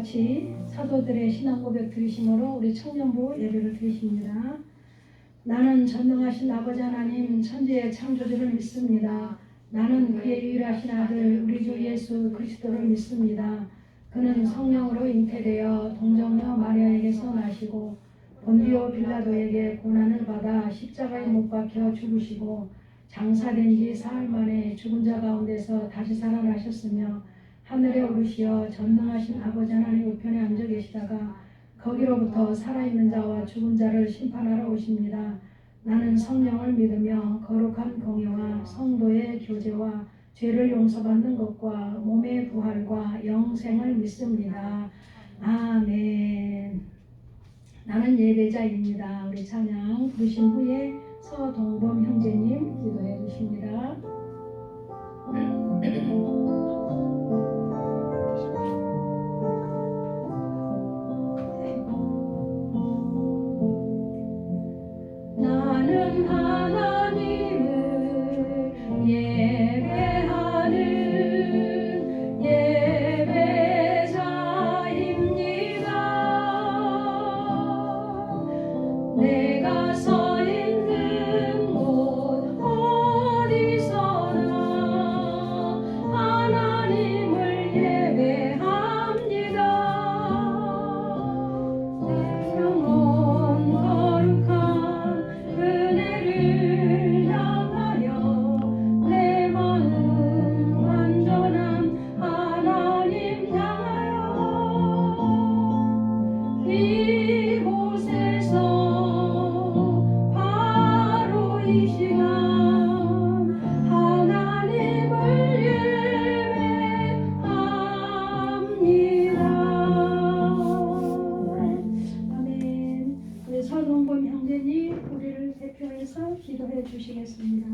같이 사도들의 신앙 고백 들으심으로 우리 청년부 예배를 드리십니다. 나는 전능하신 아버지 하나님 천지의 창조주를 믿습니다. 나는 그의 유일하신 아들 우리 주 예수 그리스도를 믿습니다. 그는 성령으로 잉태되어 동정녀 마리아에게서 나시고 본디오 빌라도에게 고난을 받아 십자가에 못 박혀 죽으시고 장사된 지 사흘 만에 죽은 자 가운데서 다시 살아나셨으며 하늘에 오르시어 전능하신 아버지 하나님 우편에 앉아 계시다가 거기로부터 살아있는 자와 죽은 자를 심판하러 오십니다. 나는 성령을 믿으며 거룩한 공예와 성도의 교제와 죄를 용서받는 것과 몸의 부활과 영생을 믿습니다. 아멘. 나는 예배자입니다. 우리 찬양 부르신 후에 서동범 형제님 기도해 주십니다. 나는 하나님을 예배하는 예배자입니다. 내가 서 있는 곳 어디서나 하나님을 예배합니다. 내 영혼 거룩한 은혜를 향하여 내 마음 완전한 하나님 향하여 이곳에서 바로 이 시간 하나님을 예배합니다. 아멘. 우리 서동범 형제님 우리를 대표해서 기도해 주시겠습니다.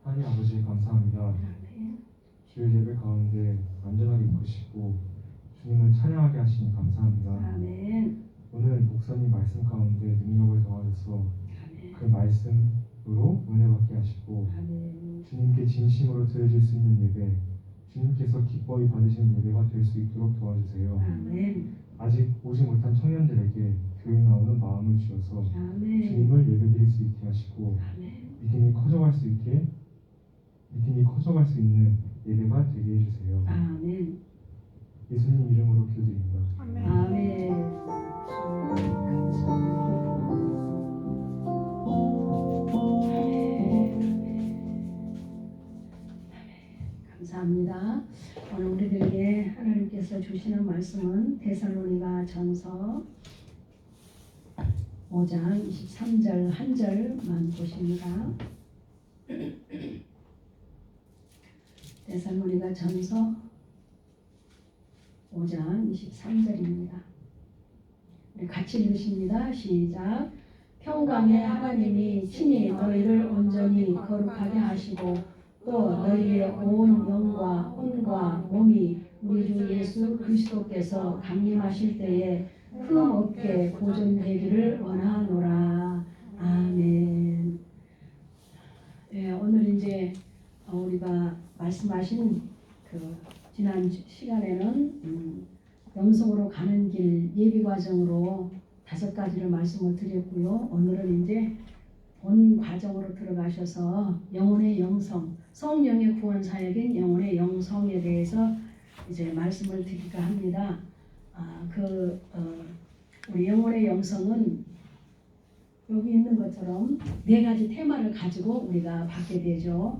하나님 아버지 감사합니다. 아멘. 주일 예배 가운데 안전하게 이끄시고 주님을 찬양하게 하시니 감사합니다. 아멘. 오늘 목사님 말씀 가운데 능력을 더하셔서 아멘. 그 말씀으로 은혜 받게 하시고 아멘. 주님께 진심으로 드려질 수 있는 예배, 주님께서 기뻐히 받으시는 예배가 될 수 있도록 도와주세요. 아멘. 아직 오지 못한 청년들에게 교회 나오는 마음을 주셔서 아멘. 주님을 예배드릴 수 있게 하시고 아멘. 믿음이 커져갈 수 있는 예배가 되게 해주세요. 아멘. 예수님 이름으로 기도드립니다. 아멘. 감사합니다. 오늘 우리들에게 하나님께서 주시는 말씀은 데살로니가 전서 5장 23절 한 절만 보십니다. 데살로니가 전서 5장 23절입니다. 우리 같이 읽으십니다. 시작. 평강의 하나님이 친히 너희를 온전히 거룩하게 하시고 또 너희의 온 영과 혼과 몸이 우리 주 예수 그리스도께서 강림하실 때에 흠 없게 보존되기를 원하노라. 아멘. 네, 오늘 이제 우리가 말씀하신 그 지난 시간에는 영성으로 가는 길 예비 과정으로 5가지를 말씀을 드렸고요. 오늘은 이제 본 과정으로 들어가셔서 영혼의 영성, 성령의 구원 사역인 영혼의 영성에 대해서 이제 말씀을 드릴까 합니다. 우리 영혼의 영성은 여기 있는 것처럼 4가지 테마를 가지고 우리가 받게 되죠.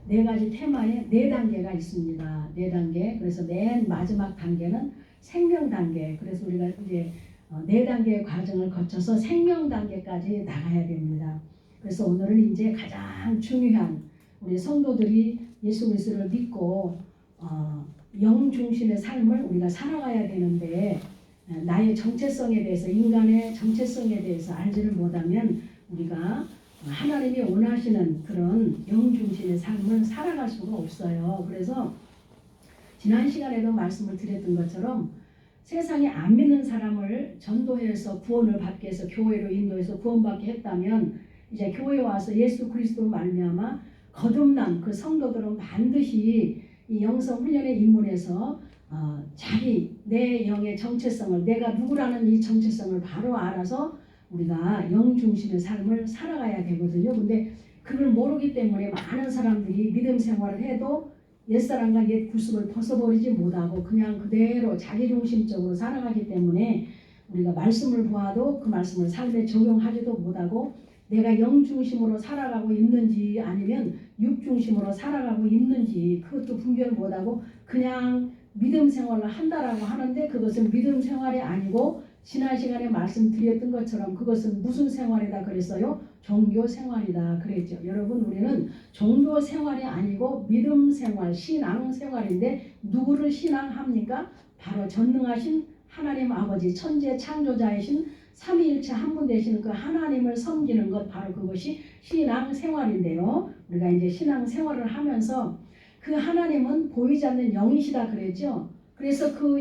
4가지 테마에 4단계가 있습니다. 4단계. 그래서 맨 마지막 단계는 생명 단계. 그래서 우리가 이제 4단계의 과정을 거쳐서 생명 단계까지 나가야 됩니다. 그래서 오늘은 이제 가장 중요한 우리 성도들이 예수 그리스도를 믿고 영 중심의 삶을 우리가 살아가야 되는데 나의 정체성에 대해서 인간의 정체성에 대해서 알지를 못하면 우리가 하나님이 원하시는 그런 영 중심의 삶을 살아갈 수가 없어요. 그래서 지난 시간에도 말씀을 드렸던 것처럼 세상에 안 믿는 사람을 전도해서 구원을 받게 해서 교회로 인도해서 구원받게 했다면 이제 교회에 와서 예수 그리스도로 말미암아 거듭난 그 성도들은 반드시 이 영성 훈련의 입문에서 자기 내 영의 정체성을 내가 누구라는 이 정체성을 바로 알아서 우리가 영 중심의 삶을 살아가야 되거든요. 근데 그걸 모르기 때문에 많은 사람들이 믿음 생활을 해도 옛사람과 옛 구습을 벗어버리지 못하고 그냥 그대로 자기중심적으로 살아가기 때문에 우리가 말씀을 보아도 그 말씀을 삶에 적용하지도 못하고 내가 영 중심으로 살아가고 있는지 아니면 육 중심으로 살아가고 있는지 그것도 분별 못하고 그냥 믿음 생활을 한다라고 하는데 그것은 믿음 생활이 아니고 지난 시간에 말씀드렸던 것처럼 그것은 무슨 생활이다 그랬어요? 종교 생활이다 그랬죠. 여러분 우리는 종교 생활이 아니고 믿음 생활, 신앙 생활인데 누구를 신앙합니까? 바로 전능하신 하나님 아버지 천지의 창조자이신 삼위일체 한 분 되시는 그 하나님을 섬기는 것 바로 그것이 신앙 생활인데요. 우리가 이제 신앙 생활을 하면서 그 하나님은 보이지 않는 영이시다 그랬죠. 그래서 그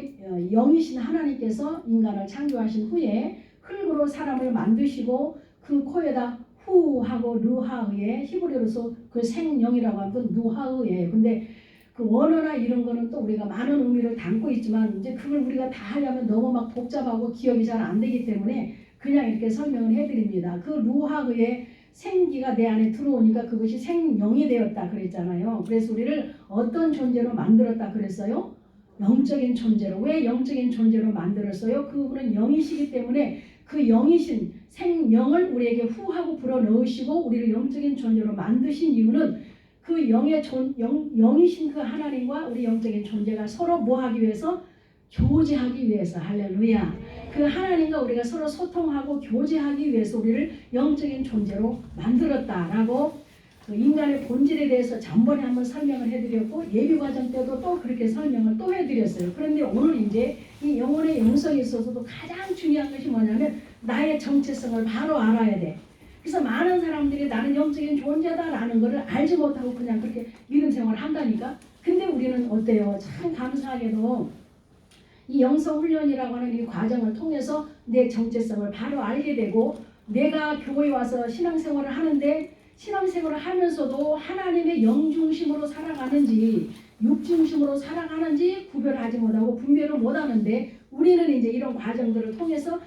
영이신 하나님께서 인간을 창조하신 후에 흙으로 사람을 만드시고 그 코에다 후하고 르하의에 히브리어로서 그 생영이라고 하면 누하의에 근데 그 원어나 이런 거는 또 우리가 많은 의미를 담고 있지만 이제 그걸 우리가 다 하려면 너무 막 복잡하고 기억이 잘 안 되기 때문에 그냥 이렇게 설명을 해드립니다. 그 루하의에 생기가 내 안에 들어오니까 그것이 생영이 되었다 그랬잖아요. 그래서 우리를 어떤 존재로 만들었다 그랬어요? 영적인 존재로. 왜 영적인 존재로 만들었어요? 그분은 영이시기 때문에 그 영이신 생영을 우리에게 후하고 불어넣으시고 우리를 영적인 존재로 만드신 이유는 그 영이신 그 하나님과 우리 영적인 존재가 서로 뭐하기 위해서? 교제하기 위해서. 할렐루야. 그 하나님과 우리가 서로 소통하고 교제하기 위해서 우리를 영적인 존재로 만들었다라고 그 인간의 본질에 대해서 전번에 한번 설명을 해드렸고 예비과정 때도 또 그렇게 설명을 또 해드렸어요. 그런데 오늘 이제 이 영혼의 영성에 있어서도 가장 중요한 것이 뭐냐면 나의 정체성을 바로 알아야 돼. 그래서 많은 사람들이 나는 영적인 존재다라는 것을 알지 못하고 그냥 그렇게 믿음 생활을 한다니까. 근데 우리는 어때요? 참 감사하게도 이 영성훈련이라고 하는 이 과정을 통해서 내 정체성을 바로 알게 되고 내가 교회에 와서 신앙생활을 하는데 신앙생활을 하면서도 하나님의 영중심으로 살아가는지 육중심으로 살아가는지 구별하지 못하고 분별을 못하는데 우리는 이제 이런 과정들을 통해서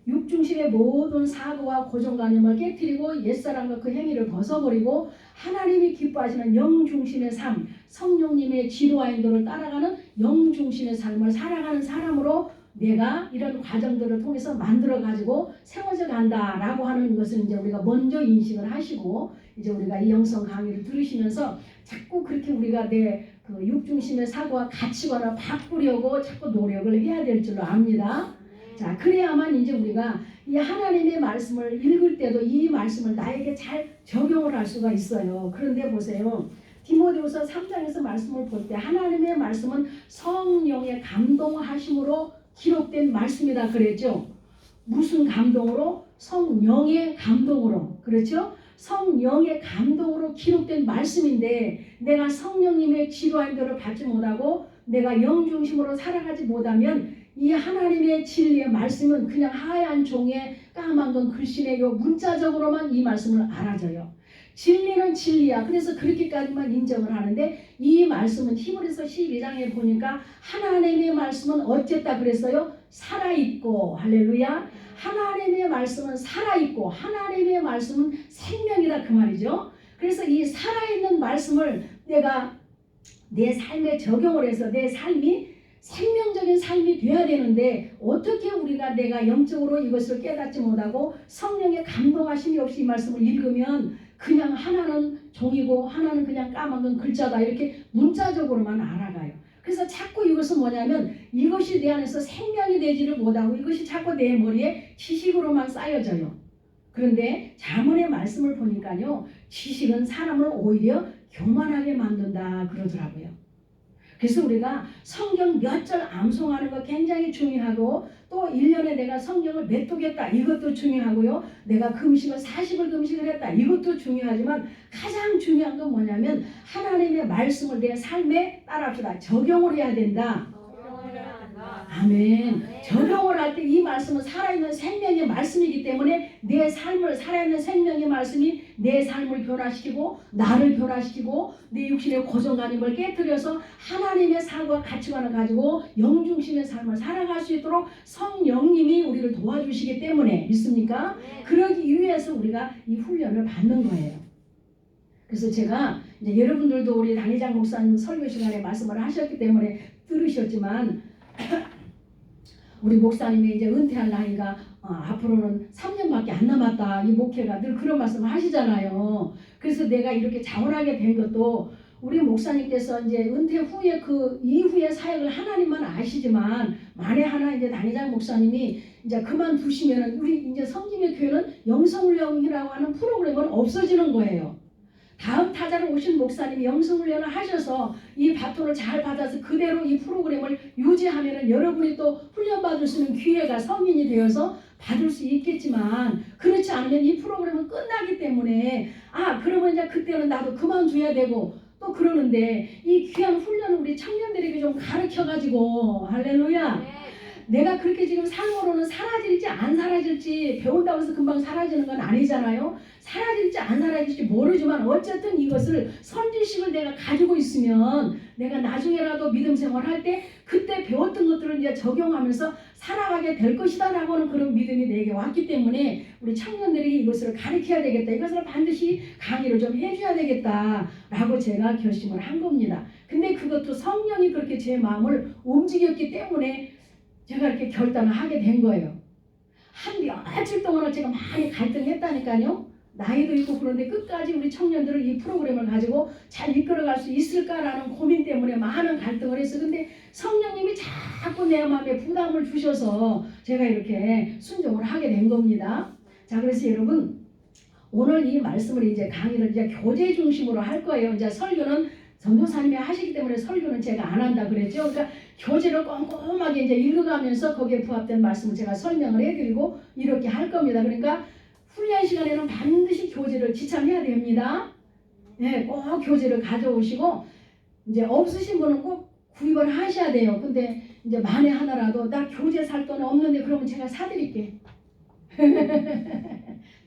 육중심의 모든 사고와 고정관념을 깨뜨리고 옛사람과 그 행위를 벗어버리고 하나님이 기뻐하시는 영중심의 삶, 성령님의 지도와 인도를 따라가는 영중심의 삶을 살아가는 사람으로 내가 이런 과정들을 통해서 만들어가지고 세워져 간다라고 하는 것을 이제 우리가 먼저 인식을 하시고 이제 우리가 이 영성 강의를 들으시면서 자꾸 그렇게 우리가 내 그 육중심의 사고와 가치관을 바꾸려고 자꾸 노력을 해야 될 줄로 압니다. 자, 그래야만 이제 우리가 이 하나님의 말씀을 읽을 때도 이 말씀을 나에게 잘 적용을 할 수가 있어요. 그런데 보세요. 디모데후서 3장에서 말씀을 볼 때 하나님의 말씀은 성령의 감동하심으로 기록된 말씀이다 그랬죠. 무슨 감동으로? 성령의 감동으로. 그렇죠? 성령의 감동으로 기록된 말씀인데 내가 성령님의 지도한 대로 받지 못하고 내가 영중심으로 살아가지 못하면 이 하나님의 진리의 말씀은 그냥 하얀 종에 까만 건 글씨네 요 문자적으로만 이 말씀을 알아줘요. 진리는 진리야. 그래서 그렇게까지만 인정을 하는데 이 말씀은 히브리서 12장에 보니까 하나님의 말씀은 어쨌다 그랬어요? 살아있고. 할렐루야. 하나님의 말씀은 살아있고 하나님의 말씀은 생명이다 그 말이죠. 그래서 이 살아있는 말씀을 내가 내 삶에 적용을 해서 내 삶이 생명적인 삶이 돼야 되는데 어떻게 우리가 내가 영적으로 이것을 깨닫지 못하고 성령의 감동하심이 없이 이 말씀을 읽으면 그냥 하나는 종이고 하나는 그냥 까만 건 글자다 이렇게 문자적으로만 알아가요. 그래서 자꾸 이것은 뭐냐면 이것이 내 안에서 생명이 되지를 못하고 이것이 자꾸 내 머리에 지식으로만 쌓여져요. 그런데 잠언의 말씀을 보니까요. 지식은 사람을 오히려 교만하게 만든다 그러더라고요. 그래서 우리가 성경 몇 절 암송하는 거 굉장히 중요하고 또 1년에 내가 성경을 몇 독했다 이것도 중요하고요. 내가 금식을 40을 금식을 했다 이것도 중요하지만 가장 중요한 건 뭐냐면 하나님의 말씀을 내 삶에 따라합시다. 적용을 해야 된다. 아멘. 적용을 할 때 이 말씀은 살아있는 생명의 말씀이기 때문에 내 삶을 살아있는 생명의 말씀이 내 삶을 변화시키고 나를 변화시키고 내 육신의 고정관념을 깨뜨려서 하나님의 사고와 가치관을 가지고 영중심의 삶을 살아갈 수 있도록 성령님이 우리를 도와주시기 때문에 믿습니까? 그러기 위해서 우리가 이 훈련을 받는 거예요. 그래서 제가 이제 여러분들도 우리 당회장 목사님 설교 시간에 말씀을 하셨기 때문에 들으셨지만 우리 목사님이 이제 은퇴할 나이가 앞으로는 3년밖에 안 남았다. 이 목회가 늘 그런 말씀을 하시잖아요. 그래서 내가 이렇게 자원하게 된 것도 우리 목사님께서 이제 은퇴 후에 그 이후의 사역을 하나님만 아시지만 만에 하나 이제 당회장 목사님이 이제 그만두시면은 우리 이제 성김의 교회는 영성훈련이라고 하는 프로그램은 없어지는 거예요. 다음 타자로 오신 목사님이 영성훈련을 하셔서 이 바톤을 잘 받아서 그대로 이 프로그램을 유지하면은 여러분이 또 훈련받을 수 있는 기회가 성인이 되어서 받을 수 있겠지만 그렇지 않으면 이 프로그램은 끝나기 때문에 그러면 이제 그때는 나도 그만둬야 되고 또 그러는데 이 귀한 훈련을 우리 청년들에게 좀 가르쳐가지고 할렐루야. 내가 그렇게 지금 삶으로는 사라질지 안 사라질지 배운다고 해서 금방 사라지는 건 아니잖아요. 사라질지 안 사라질지 모르지만 어쨌든 이것을 선지식을 내가 가지고 있으면 내가 나중에라도 믿음 생활할 때 그때 배웠던 것들을 이제 적용하면서 살아가게 될 것이다 라고 하는 그런 믿음이 내게 왔기 때문에 우리 청년들이 이것을 가르쳐야 되겠다. 이것을 반드시 강의를 좀 해줘야 되겠다 라고 제가 결심을 한 겁니다. 근데 그것도 성령이 그렇게 제 마음을 움직였기 때문에 제가 이렇게 결단을 하게 된 거예요. 한 며칠 동안을 제가 많이 갈등했다니까요. 나이도 있고 그런데 끝까지 우리 청년들을 이 프로그램을 가지고 잘 이끌어갈 수 있을까라는 고민 때문에 많은 갈등을 했어요. 근데 성령님이 자꾸 내 마음에 부담을 주셔서 제가 이렇게 순종을 하게 된 겁니다. 자, 그래서 여러분 오늘 이 말씀을 이제 강의를 이제 교제 중심으로 할 거예요. 이제 설교는 전도사님이 하시기 때문에 설교는 제가 안 한다 그랬죠. 그러니까 교재를 꼼꼼하게 이제 읽어가면서 거기에 부합된 말씀을 제가 설명을 해드리고 이렇게 할 겁니다. 그러니까 훈련 시간에는 반드시 교재를 지참해야 됩니다. 네, 꼭 교재를 가져오시고 이제 없으신 분은 꼭 구입을 하셔야 돼요. 근데 이제 만에 하나라도 나 교재 살 돈 없는데 그러면 제가 사드릴게.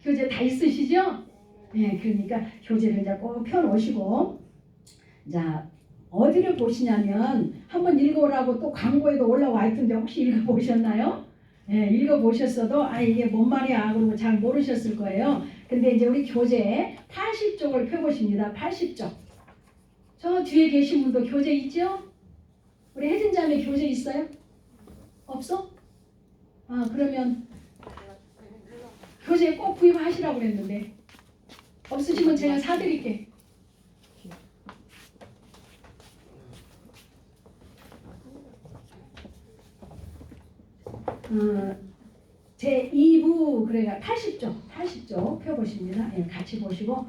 교재 다 있으시죠? 네, 그러니까 교재를 이제 꼭 펴놓으시고 자, 어디를 보시냐면 한번 읽어오라고 또 광고에도 올라와 있던데 혹시 읽어보셨나요? 네, 읽어보셨어도 이게 뭔 말이야 그러고 잘 모르셨을 거예요. 근데 이제 우리 교재 80쪽을 펴보십니다. 80쪽. 저 뒤에 계신 분도 교재 있죠? 우리 혜진자매 교재 있어요? 없어? 그러면 교재 꼭 구입하시라고 그랬는데 없으시면 제가 사드릴게. 제 2부 그래가 80쪽 펴보십니다. 예, 같이 보시고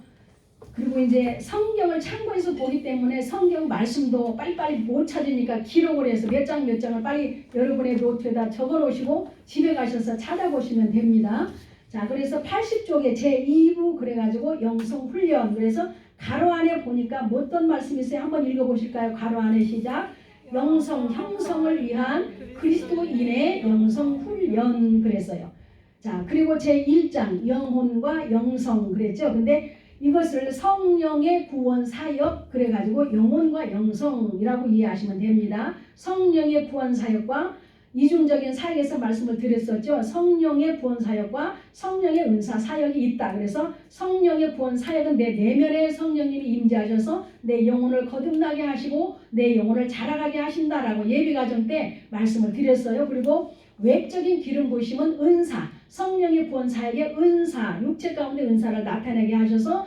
그리고 이제 성경을 참고해서 보기 때문에 성경 말씀도 빨리빨리 못 찾으니까 기록을 해서 몇 장을 빨리 여러분의 노트에다 적어 놓으시고 집에 가셔서 찾아보시면 됩니다. 자, 그래서 80쪽에 제 2부 그래가지고 영성훈련 그래서 가로 안에 보니까 어떤 말씀이 있어요? 한번 읽어보실까요? 가로 안에 시작. 영성 형성을 위한 그리스도인의 영성훈련 그랬어요. 자, 그리고 제 1장 영혼과 영성 그랬죠. 근데 이것을 성령의 구원 사역 그래가지고 영혼과 영성이라고 이해하시면 됩니다. 성령의 구원 사역과 이중적인 사역에서 말씀을 드렸었죠. 성령의 구원 사역과 성령의 은사 사역이 있다. 그래서 성령의 구원 사역은 내 내면에 성령님이 임재하셔서 내 영혼을 거듭나게 하시고 내 영혼을 자라가게 하신다라고 예비과정 때 말씀을 드렸어요. 그리고 외적인 기름 부으심은 은사, 성령의 구원 사역의 은사, 육체 가운데 은사를 나타내게 하셔서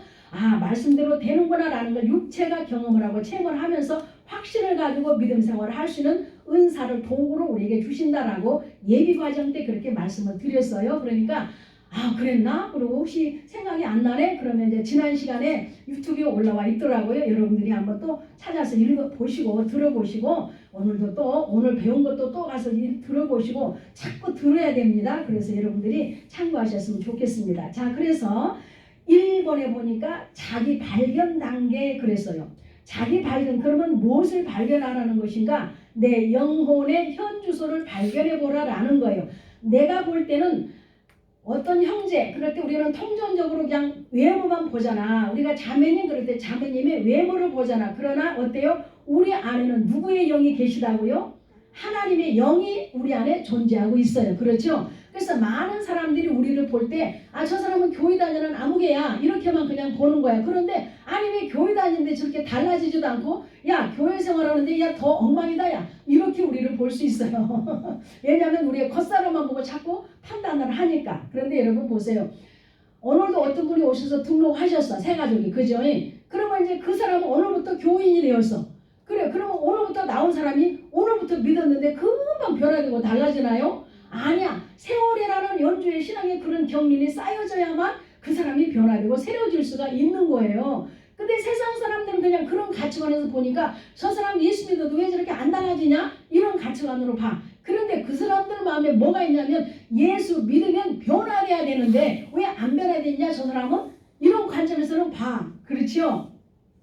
말씀대로 되는구나 라는 걸 육체가 경험을 하고 체험을 하면서 확신을 가지고 믿음 생활을 할 수 있는 은사를 도구로 우리에게 주신다라고 예비과정 때 그렇게 말씀을 드렸어요. 그러니까 그랬나? 그리고 혹시 생각이 안 나네? 그러면 이제 지난 시간에 유튜브에 올라와 있더라고요. 여러분들이 한번 또 찾아서 읽어보시고 들어보시고 오늘도 또 오늘 배운 것도 또 가서 들어보시고 자꾸 들어야 됩니다. 그래서 여러분들이 참고하셨으면 좋겠습니다. 자, 그래서 1번에 보니까 자기 발견 단계 그랬어요. 자기 발견 그러면 무엇을 발견하라는 것인가? 내 영혼의 현 주소를 발견해 보라라는 거예요. 내가 볼 때는 어떤 형제 그럴 때 우리는 통전적으로 그냥 외모만 보잖아. 우리가 자매님 그럴 때 자매님의 외모를 보잖아. 그러나 어때요? 우리 안에는 누구의 영이 계시다고요? 하나님의 영이 우리 안에 존재하고 있어요. 그렇죠? 그래서 많은 사람들이 우리를 볼 때 아, 저 사람은 교회 다니는 아무개야 이렇게만 그냥 보는 거야. 그런데 아니 왜 교회 다니는데 저렇게 달라지지도 않고 야 교회 생활하는데 야 더 엉망이다 야 이렇게 우리를 볼 수 있어요. 왜냐하면 우리의 겉사람만 보고 자꾸 판단을 하니까. 그런데 여러분 보세요. 오늘도 어떤 분이 오셔서 등록하셨어. 새 가족이. 그죠? 그러면 이제 그 사람은 오늘부터 교인이 되었어. 그래 그러면 오늘부터 나온 사람이 오늘부터 믿었는데 금방 변화되고 달라지나요? 아니야. 세월이라는 연주의 신앙의 그런 경륜이 쌓여져야만 그 사람이 변화되고 새로워질 수가 있는 거예요. 근데 세상 사람들은 그냥 그런 가치관에서 보니까 저 사람 예수 믿어도 왜 저렇게 안 달라지냐? 이런 가치관으로 봐. 그런데 그 사람들 마음에 뭐가 있냐면 예수 믿으면 변화돼야 되는데 왜 안 변화되냐 저 사람은? 이런 관점에서는 봐. 그렇죠?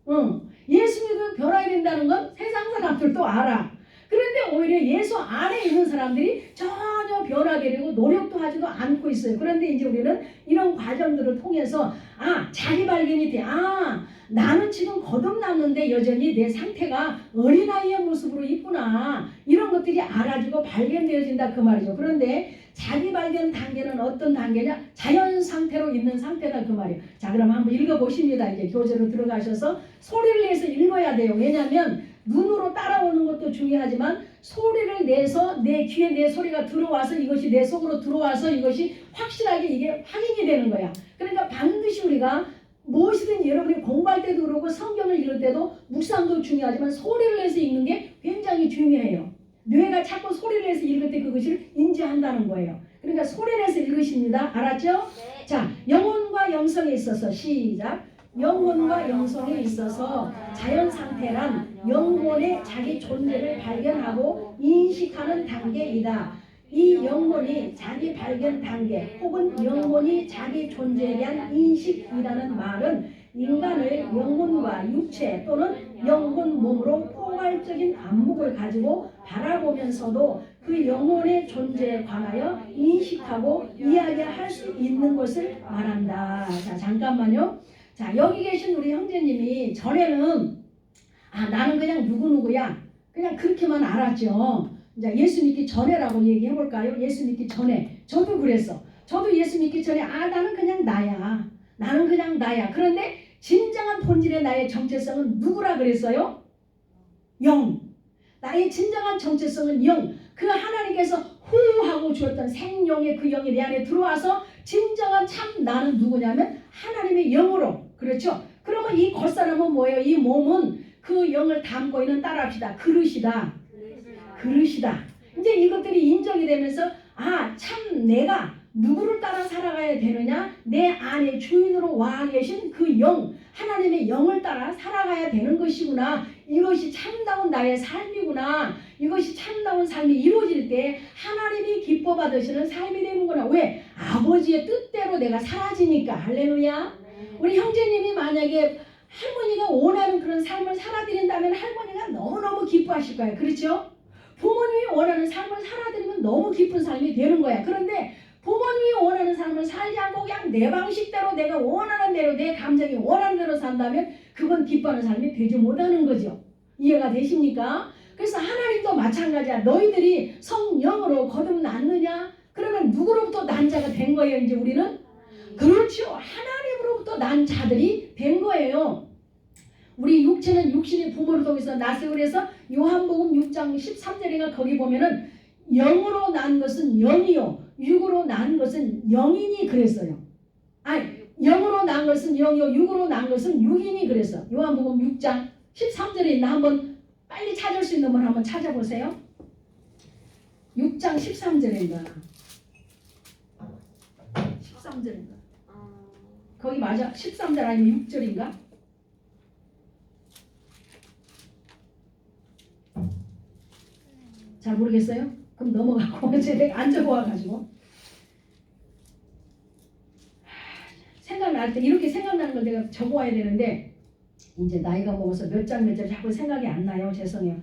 응. 예수 믿으면 변화해야 된다는 건 세상 사람들도 알아. 그런데 오히려 예수 안에 있는 사람들이 전혀 변화되려고 노력도 하지도 않고 있어요. 그런데 이제 우리는 이런 과정들을 통해서 아 자기 발견이 돼. 아 나는 지금 거듭났는데 여전히 내 상태가 어린아이의 모습으로 있구나. 이런 것들이 알아지고 발견되어진다 그 말이죠. 그런데 자기 발견 단계는 어떤 단계냐? 자연 상태로 있는 상태다 그 말이에요. 자 그럼 한번 읽어보십니다. 이제 교재로 들어가셔서 소리를 내서 읽어야 돼요. 왜냐하면 눈으로 따라오는 것도 중요하지만 소리를 내서 내 귀에 내 소리가 들어와서 이것이 내 속으로 들어와서 이것이 확실하게 이게 확인이 되는 거야. 그러니까 반드시 우리가 무엇이든 여러분이 공부할 때도 그러고 성경을 읽을 때도 묵상도 중요하지만 소리를 내서 읽는 게 굉장히 중요해요. 뇌가 자꾸 소리를 내서 읽을 때 그것을 인지한다는 거예요. 그러니까 소리 내서 읽으십니다. 알았죠? 네. 자, 영혼과 영성에 있어서 시작. 영혼과 영성에 있어서 자연 상태란 영혼의 자기 존재를 발견하고 인식하는 단계이다. 이 영혼이 자기 발견 단계 혹은 영혼이 자기 존재에 대한 인식이라는 말은 인간의 영혼과 육체 또는 영혼 몸으로 포괄적인 안목을 가지고 바라보면서도 그 영혼의 존재에 관하여 인식하고 이야기할 수 있는 것을 말한다. 자, 잠깐만요. 자, 여기 계신 우리 형제님이 전에는 아 나는 그냥 누구누구야 그냥 그렇게만 알았죠. 이제 예수 믿기 전에라고 얘기해 볼까요? 예수 믿기 전에 저도 그랬어. 저도 예수 믿기 전에 아 나는 그냥 나야. 나는 그냥 나야. 그런데 진정한 본질의 나의 정체성은 누구라 그랬어요? 영. 나의 진정한 정체성은 영. 그 하나님께서 후하고 주었던 생명의 그 영이 내 안에 들어와서 진정한 참 나는 누구냐면 하나님의 영으로. 그렇죠? 그러면 이 겉사람은 뭐예요? 이 몸은 그 영을 담고 있는 따라합시다. 그릇이다. 그릇이다. 이제 이것들이 인정이 되면서 아 참 내가 누구를 따라 살아가야 되느냐? 내 안에 주인으로 와 계신 그 영, 하나님의 영을 따라 살아가야 되는 것이구나. 이것이 참다운 나의 삶이구나. 이것이 참다운 삶이 이루어질 때 하나님이 기뻐 받으시는 삶이 되는구나. 왜? 아버지의 뜻대로 내가 사라지니까. 할렐루야. 우리 형제님이 만약에 할머니가 원하는 그런 삶을 살아드린다면 할머니가 너무너무 기뻐하실 거예요. 그렇죠? 부모님이 원하는 삶을 살아드리면 너무 기쁜 삶이 되는 거야. 그런데 부모님이 원하는 삶을 살지 않고 그냥 내 방식대로 내가 원하는 대로 내 감정이 원하는 대로 산다면 그건 기뻐하는 삶이 되지 못하는 거죠. 이해가 되십니까? 그래서 하나님도 마찬가지야. 너희들이 성령으로 거듭났느냐? 그러면 누구로부터 난 자가 된 거예요. 이제 우리는? 그렇죠. 하나님으로부터 난 자들이 된 거예요. 우리 육체는 육신의 부모를 통해서 났어요. 그래서 요한복음 6장 13절인가 거기 보면은 영으로 난 것은 영이요 육으로 난 것은 영이니 그랬어요. 아니 영으로 난 것은 영이요 육으로 난 것은 육이니 그랬어. 요한복음 6장 13절에 있나 한번 빨리 찾을 수 있는 분 한번 찾아보세요. 6장 13절인가 13절인가 거기 맞아? 13절 아니면 6절인가? 잘 모르겠어요? 그럼 넘어가고 제가 안 적어와가지고 생각날 때 이렇게 생각나는 걸 내가 적어와야 되는데 이제 나이가 먹어서 몇 장 자꾸 생각이 안 나요. 죄송해요.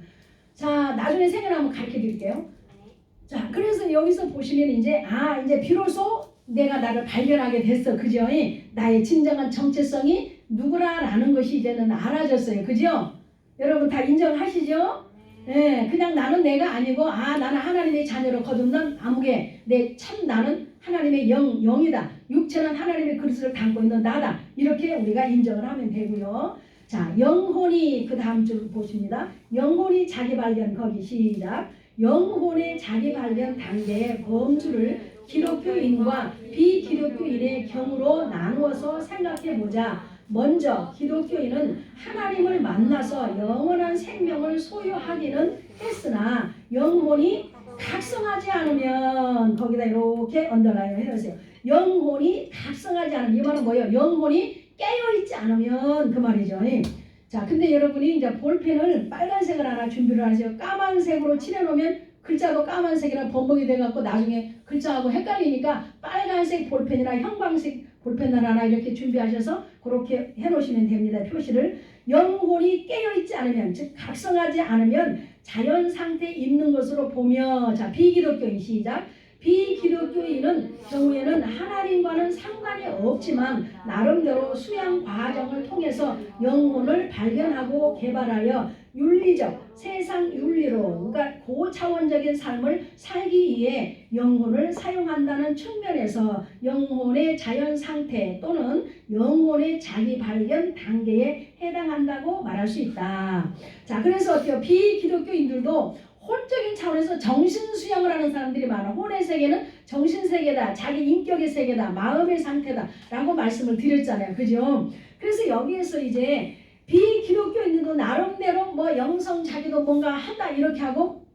자, 나중에 생각나면 가르쳐 드릴게요. 자, 그래서 여기서 보시면 이제 비로소 내가 나를 발견하게 됐어. 그죠? 나의 진정한 정체성이 누구라라는 것이 이제는 알아졌어요. 그죠? 여러분 다 인정하시죠? 예, 그냥 나는 내가 아니고 나는 하나님의 자녀로 거듭난 아무개 나는 하나님의 영이다. 육체는 하나님의 그리스도를 담고 있는 나다. 이렇게 우리가 인정을 하면 되고요. 자, 영혼이 그 다음 줄 보십니다. 영혼이 자기 발견 거기 시작. 영혼의 자기 발견 단계의 범주를 기독교인과 비기독교인의 경우로 나누어서 생각해 보자. 먼저 기독교인은 하나님을 만나서 영원한 생명을 소유하기는 했으나 영혼이 각성하지 않으면 거기다 이렇게 언더라인 해주세요. 영혼이 각성하지 않으면 이 말은 뭐예요? 영혼이 깨어있지 않으면 그 말이죠. 자, 근데 여러분이 이제 볼펜을 빨간색을 하나 준비를 하세요. 까만색으로 칠해놓으면 글자도 까만색이랑 범벅이 돼갖고 나중에 글자하고 헷갈리니까 빨간색 볼펜이나 형광색 볼펜을 하나 이렇게 준비하셔서 그렇게 해놓으시면 됩니다. 표시를. 영혼이 깨어있지 않으면, 즉 각성하지 않으면 자연 상태에 있는 것으로 보며, 자, 비기독교인 시작. 비기독교인은 경우에는 하나님과는 상관이 없지만 나름대로 수양 과정을 통해서 영혼을 발견하고 개발하여 윤리적, 세상 윤리로, 그러니까 고차원적인 삶을 살기 위해 영혼을 사용한다는 측면에서 영혼의 자연 상태 또는 영혼의 자기 발견 단계에 해당한다고 말할 수 있다. 자, 그래서 어때요? 비기독교인들도 혼적인 차원에서 정신 수양을 하는 사람들이 많아. 혼의 세계는 정신 세계다, 자기 인격의 세계다, 마음의 상태다 라고 말씀을 드렸잖아요. 그죠? 그래서 여기에서 이제 비기독교인들도 나름대로 뭐 영성 자기도 뭔가 한다 이렇게 하고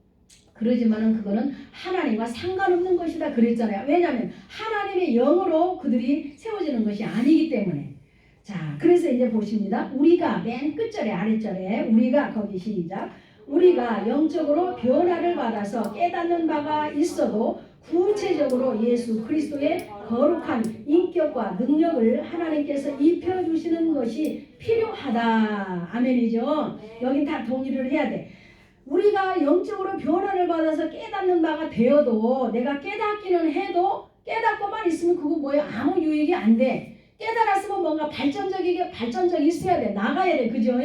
그러지만은 그거는 하나님과 상관없는 것이다 그랬잖아요. 왜냐하면 하나님의 영으로 그들이 세워지는 것이 아니기 때문에. 자, 그래서 이제 보십니다. 우리가 맨 끝절에 아랫절에 우리가 거기 시작. 우리가 영적으로 변화를 받아서 깨닫는 바가 있어도 구체적으로 예수 그리스도의 거룩한 인격과 능력을 하나님께서 입혀주시는 것이 필요하다. 아멘이죠. 여긴 다 동의를 해야 돼. 우리가 영적으로 변화를 받아서 깨닫는 바가 되어도 내가 깨닫기는 해도 깨닫고만 있으면 그거 뭐예요? 아무 유익이 안 돼. 깨달았으면 뭔가 발전적이 있어야 돼. 나가야 돼. 그죠?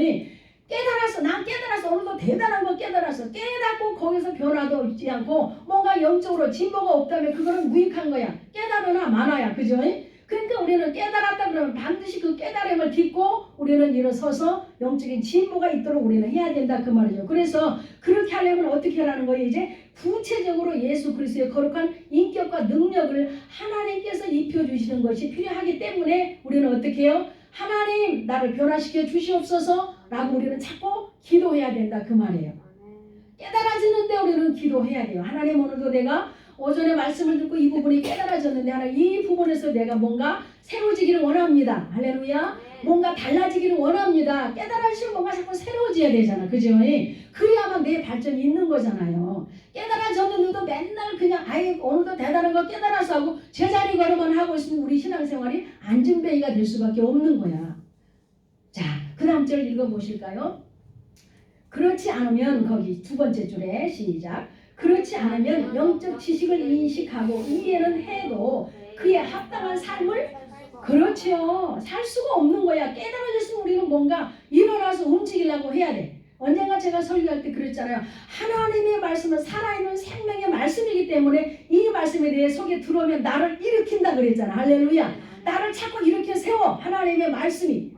난 깨달았어. 오늘도 대단한 거 깨달았어. 깨닫고 거기서 변화도 있지 않고 뭔가 영적으로 진보가 없다면 그거는 무익한 거야. 깨달으나 마나야. 그죠? 그러니까 우리는 깨달았다 그러면 반드시 그 깨달음을 딛고 우리는 일어서서 영적인 진보가 있도록 우리는 해야 된다 그 말이죠. 그래서 그렇게 하려면 어떻게 하라는 거예요? 이제 구체적으로 예수 그리스도의 거룩한 인격과 능력을 하나님께서 입혀주시는 것이 필요하기 때문에 우리는 어떻게 해요? 하나님 나를 변화시켜 주시옵소서 라고 우리는 자꾸 기도해야 된다 그 말이에요. 깨달아지는데 우리는 기도해야 돼요. 하나님 오늘도 내가 오전에 말씀을 듣고 이 부분이 깨달아졌는데 하나님 이 부분에서 내가 뭔가 새로워지기를 원합니다. 할렐루야. 뭔가 달라지기를 원합니다. 깨달아지면 뭔가 자꾸 새로워져야 되잖아. 그죠? 그래야만 내 발전이 있는 거잖아요. 깨달아졌는데도 맨날 그냥 오늘도 대단한 거 깨달아서 하고 제자리 걸음만 하고 있으면 우리 신앙생활이 안진뱅이가 될 수밖에 없는 거야. 자, 그 다음 절 읽어보실까요? 그렇지 않으면 거기 두 번째 줄에 시작. 그렇지 않으면 영적 지식을 인식하고 이해는 해도 그에 합당한 삶을 그렇죠. 살 수가 없는 거야. 깨달아졌으면 우리는 뭔가 일어나서 움직이려고 해야 돼. 언젠가 제가 설교할 때 그랬잖아요. 하나님의 말씀은 살아있는 생명의 말씀이기 때문에 이 말씀에 내 속에 들어오면 나를 일으킨다 그랬잖아. 할렐루야. 나를 자꾸 일으켜 세워. 하나님의 말씀이.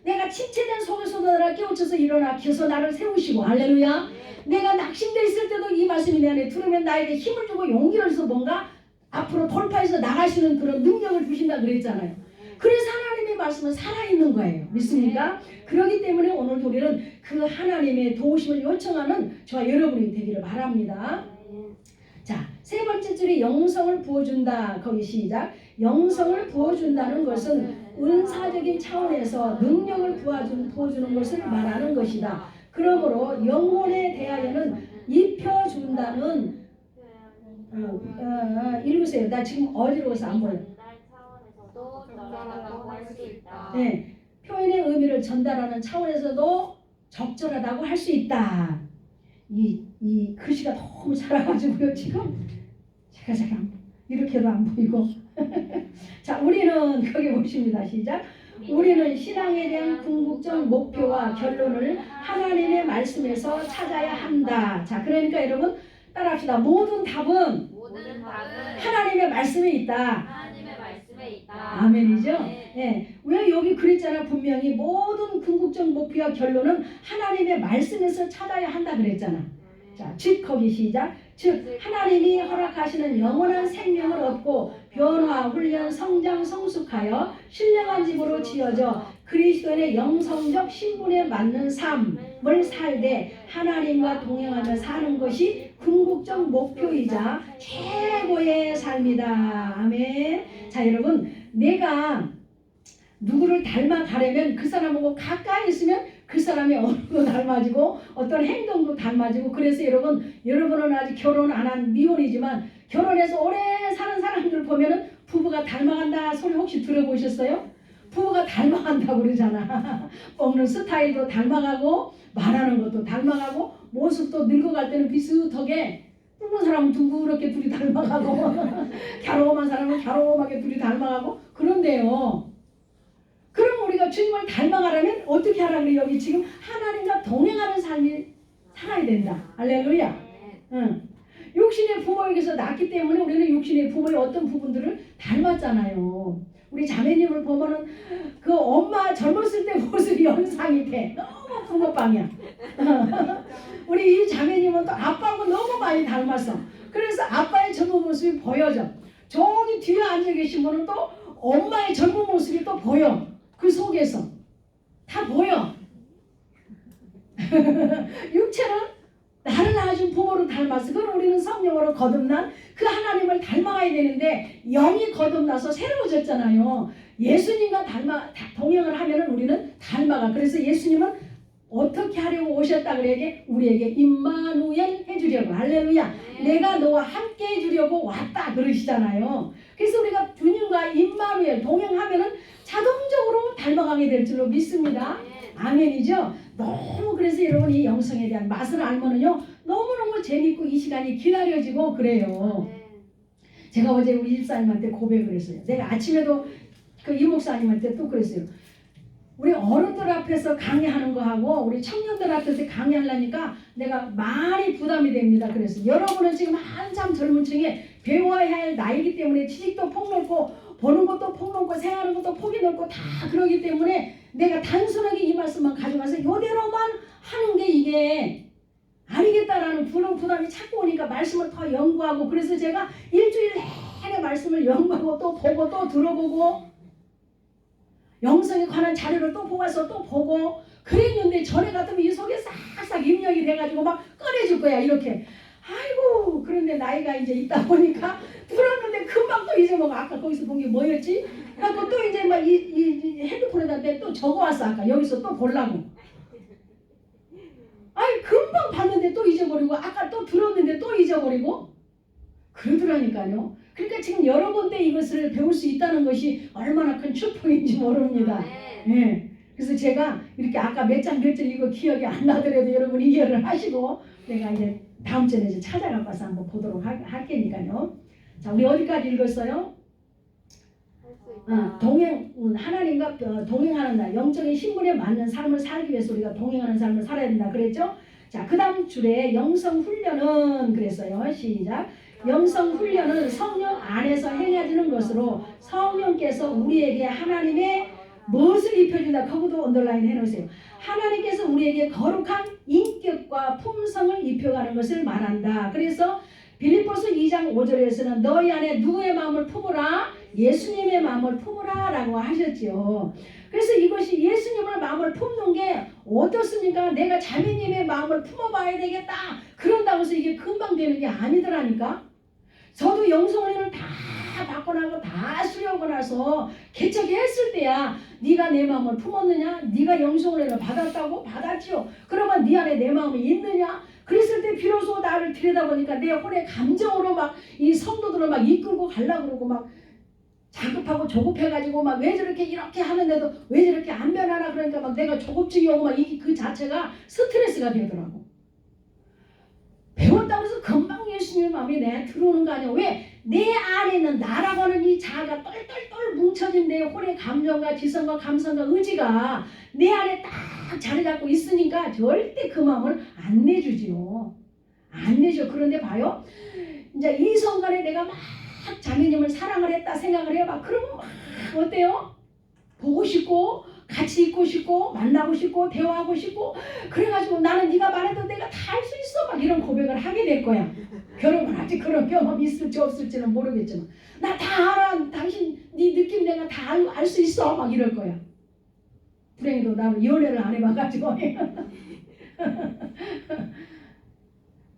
내가 침체된 속에서도 나를 깨우쳐서 일어나 켜서 나를 세우시고. 할렐루야. 내가 낙심되어 있을 때도 이 말씀이 내 안에 들으면 나에게 힘을 주고 용기를 줘서 뭔가 앞으로 돌파해서 나갈 수 있는 그런 능력을 주신다 그랬잖아요. 그래서 하나님의 말씀은 살아있는 거예요. 믿습니까? 그렇기 때문에 오늘도 우리는 그 하나님의 도우심을 요청하는 저와 여러분이 되기를 바랍니다. 자, 세 번째 줄에 영성을 부어준다. 거기 시작. 영성을 부어준다는 것은 은사적인 차원에서 능력을 부어주는 것을 말하는 것이다. 그러므로 영혼에 대하여는 입혀준다는 읽으세요. 나 지금 어지러워서 안 보여. 네, 표현의 의미를 전달하는 차원에서도 적절하다고 할 수 있다. 이 글씨가 너무 작아가지고요. 지금 제가 잠깐 이렇게도 안 보이고. 자, 우리는 거기 보십니다. 시작. 우리는 신앙에 대한 궁극적 목표와 결론을 하나님의 말씀에서 찾아야 한다. 자, 그러니까 여러분 따라합시다. 모든 답은 하나님의 말씀에 있다. 아멘이죠? 예. 왜 여기 그랬잖아. 분명히 모든 궁극적 목표와 결론은 하나님의 말씀에서 찾아야 한다 그랬잖아. 자, 즉 거기 시작. 즉 하나님이 허락하시는 영원한 생명을 얻고 변화, 훈련, 성장, 성숙하여 신령한 집으로 지어져 그리스도인의 영성적 신분에 맞는 삶을 살되 하나님과 동행하며 사는 것이 궁극적 목표이자 최고의 삶이다. 아멘. 자, 여러분, 내가 누구를 닮아가려면 그 사람하고 가까이 있으면 그 사람의 얼굴도 닮아지고 어떤 행동도 닮아지고. 그래서 여러분은 아직 결혼 안 한 미혼이지만 결혼해서 오래 사는 사람들 보면은 부부가 닮아간다 소리 혹시 들어보셨어요? 부부가 닮아간다고 그러잖아. 먹는 스타일도 닮아가고 말하는 것도 닮아가고 모습도 늙어갈 때는 비슷하게, 붉은 사람은 둥그렇게 둘이 닮아가고 갸로움한 사람은 갸로움하게 둘이 닮아가고 그런데요. 그럼 우리가 주님을 닮아가려면 어떻게 하라 그래요? 여기 지금 하나님과 동행하는 삶이 살아야 된다. 할렐루야. 응. 육신의 부모에게서 낳기 때문에 우리는 육신의 부모의 어떤 부분들을 닮았잖아요. 우리 자매님을 보면은 그 엄마 젊었을 때 모습이 연상이 돼. 너무 붕어빵이야. 우리 이 자매님은 또 아빠하고 너무 많이 닮았어. 그래서 아빠의 젊은 모습이 보여져. 저기 뒤에 앉아 계신 분은 또 엄마의 젊은 모습이 또 보여. 그 속에서 다 보여. 육체는 나를 낳아준 부모를 닮았어. 그럼 우리는 성령으로 거듭난 그 하나님을 닮아가야 되는데 영이 거듭나서 새로워졌잖아요. 예수님과 동행을 하면은 우리는 닮아가. 그래서 예수님은 어떻게 하려고 오셨다 그래게 우리에게 임마누엘 해주려고. 할렐루야. 내가 너와 함께 해주려고 왔다 그러시잖아요. 그래서 우리가 주님과 임마누엘 동행하면은 자동적으로 닮아가게 될 줄로 믿습니다. 아멘이죠? 너무 그래서 여러분 이 영성에 대한 맛을 알면은요 너무너무 재밌고 이 시간이 기다려지고 그래요. 제가 어제 우리 집사님한테 고백을 했어요. 내가 아침에도 그 이 목사님한테 또 그랬어요. 우리 어른들 앞에서 강의하는 거하고 우리 청년들 앞에서 강의하려니까 내가 많이 부담이 됩니다. 그래서 여러분은 지금 한참 젊은 층에 배워야 할 나이기 때문에 지식도 폭넓고 보는 것도 폭넓고 생각하는 것도 폭이 넓고 다 그러기 때문에 내가 단순하게 이 말씀만 가져가서 이대로만 하는 게 이게 아니겠다라는 부담이 자꾸 오니까 말씀을 더 연구하고. 그래서 제가 일주일 내내 말씀을 연구하고 또 보고 또 들어보고 영성에 관한 자료를 또 보아서 또 보고 그랬는데 전에 같으면 이 속에 싹싹 입력이 돼가지고 막 꺼내줄 거야 이렇게. 아이고 그런데 나이가 이제 있다 보니까 들었는데 금방 또 잊어먹어. 아까 거기서 본 게 뭐였지? 그래갖고 또 이제 막 이 핸드폰에다 또 적어왔어. 아까 여기서 또 보려고. 아이 금방 봤는데 또 잊어버리고 아까 또 들었는데 또 잊어버리고 그러더라니까요. 그러니까 지금 여러 번 때 이것을 배울 수 있다는 것이 얼마나 큰 축복인지 모릅니다. 예. 그래서 제가 이렇게 아까 몇 장 이거 기억이 안 나더라도 여러분 이해를 하시고 내가 이제 다음 주에 이제 찾아가 봐서 한번 보도록 할 테니까요. 자, 우리 어디까지 읽었어요? 하나님과 동행하는 날, 영적인 신분에 맞는 삶을 살기 위해서 우리가 동행하는 삶을 살아야 된다 그랬죠? 자, 그 다음 줄에 영성 훈련은 그랬어요. 시작. 영성 훈련은 성령 안에서 행해지는 것으로 성령께서 우리에게 하나님의 무엇을 입혀준다. 거기도 언더라인 해놓으세요. 하나님께서 우리에게 거룩한 인격과 품성을 입혀가는 것을 말한다. 그래서 빌립보서 2장 5절에서는 너희 안에 누구의 마음을 품으라? 예수님의 마음을 품으라 라고 하셨지요. 그래서 이것이 예수님의 마음을 품는 게 어떻습니까? 내가 자매님의 마음을 품어봐야 되겠다. 그런다고 해서 이게 금방 되는 게 아니더라니까. 저도 영성훈련을 다 받고 나고 다 수료하고 나서 개척했을 때야 네가 내 마음을 품었느냐? 네가 영성훈련을 받았다고? 받았지요. 그러면 네 안에 내 마음이 있느냐? 그랬을 때 비로소 나를 들여다보니까 내 혼의 감정으로 막 이 성도들을 막 이끌고 가려고 그러고 막 자급하고 조급해가지고 막 왜 저렇게 이렇게 하는데도 왜 저렇게 안 변하나 그러니까 막 내가 조급증이 오고 막 그 자체가 스트레스가 되더라고. 그렇다고 해서 금방 예수님의 마음이 내 들어오는 거 아니야. 왜? 내 안에 있는 나라고 하는 이 자아가 똘똘똘 뭉쳐진 내 혼의 감정과 지성과 감성과 의지가 내 안에 딱 자리 잡고 있으니까 절대 그 마음을 안 내주지요. 안 내죠. 그런데 봐요. 이제 이 순간에 내가 막 자매님을 사랑을 했다 생각을 해봐. 그러면 막 어때요? 보고 싶고 같이 있고 싶고 만나고 싶고 대화하고 싶고 그래가지고 나는 네가 말해도 내가 다 할 수 있어 막 이런 고백을 하게 될 거야. 결혼은 아직 그런 경험이 있을지 없을지는 모르겠지만 나 다 알아. 당신 네 느낌 내가 다 알 수 있어 막 이럴 거야. 불행히도 나는 연애를 안 해봐가지고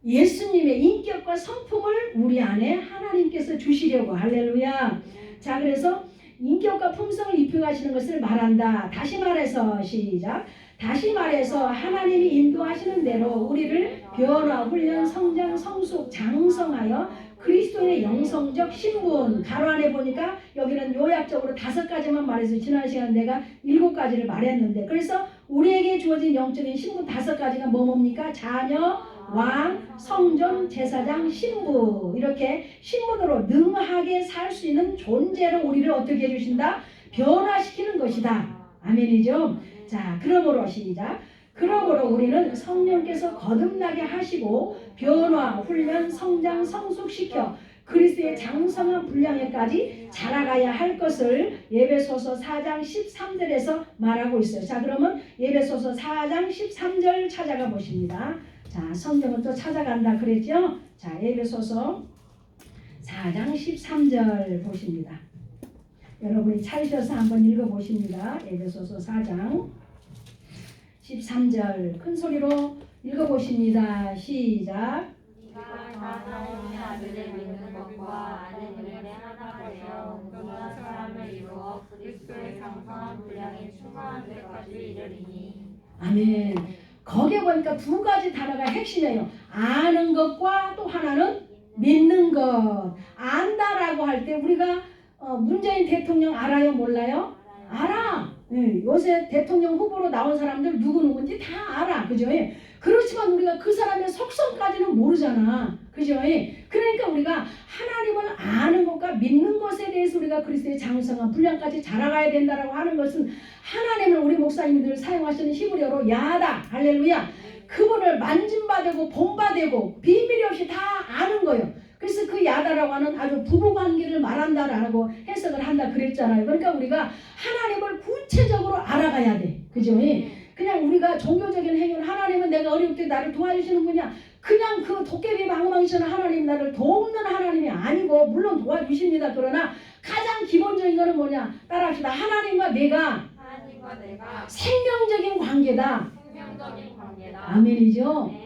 예수님의 인격과 성품을 우리 안에 하나님께서 주시려고. 할렐루야. 자, 그래서 인격과 품성을 입혀가시는 것을 말한다. 다시 말해서 시작. 다시 말해서 하나님이 인도하시는 대로 우리를 변화, 훈련, 성장, 성숙, 장성하여 그리스도의 영성적 신분. 가로 안에 보니까 여기는 요약적으로 5가지만 말해서 지난 시간에 내가 7가지를 말했는데, 그래서 우리에게 주어진 영적인 신분 5가지가 뭡니까? 자녀, 왕, 성전, 제사장, 신부. 이렇게 신분으로 능하게 살 수 있는 존재로 우리를 어떻게 해주신다? 변화시키는 것이다. 아멘이죠? 자, 그러므로 시작. 그러므로 우리는 성령께서 거듭나게 하시고 변화, 훈련, 성장, 성숙시켜 그리스도의 장성한 분량에까지 자라가야 할 것을 에베소서 4장 13절에서 말하고 있어요. 자, 그러면 에베소서 4장 13절 찾아가 보십니다. 자, 성경을 또 찾아간다 그랬죠? 자, 에베소서 4장 13절 보십니다. 여러분이 찾으셔서 한번 읽어보십니다. 에베소서 4장 13절 큰 소리로 읽어보십니다. 시작. 네가 하나님의 아들을 믿는 것과 아는 이름에 하나가 되어 온전한 사람을 이루어 그리스도의 장성한 분량에 충만한 데까지 이르리니. 아멘. 거기에 보니까 2가지 단어가 핵심이에요. 아는 것과 또 하나는 믿는 것. 안다라고 할 때 우리가 문재인 대통령 알아요? 몰라요? 알아. 네, 요새 대통령 후보로 나온 사람들 누구누구인지 다 알아. 그죠? 그렇지만 우리가 그 사람의 속성까지는 모르잖아. 그죠? 그러니까 우리가 하나님을 아는 것과 믿는 것에 대해서 우리가 그리스도의 장성한 분량까지 자라가야 된다라고 하는 것은 하나님을 우리 목사님들 사용하시는 히브리어로 야다. 할렐루야. 그분을 만짐바되고 본바되고 비밀이 없이 다 아는 거예요. 그래서 그 야다라고 하는 아주 부부관계를 말한다라고 해석을 한다 그랬잖아요. 그러니까 우리가 하나님을 구체적으로 알아가야 돼. 그죠? 그냥 우리가 종교적인 행위를 하나님은 내가 어려울 때 나를 도와주시는 분이야. 그냥 그 도깨비 망망치는 하나님 나를 돕는 하나님이 아니고 물론 도와주십니다. 그러나 가장 기본적인 거는 뭐냐? 따라합시다. 하나님과 내가 생명적인 관계다. 생명적인 관계다. 아멘이죠? 네.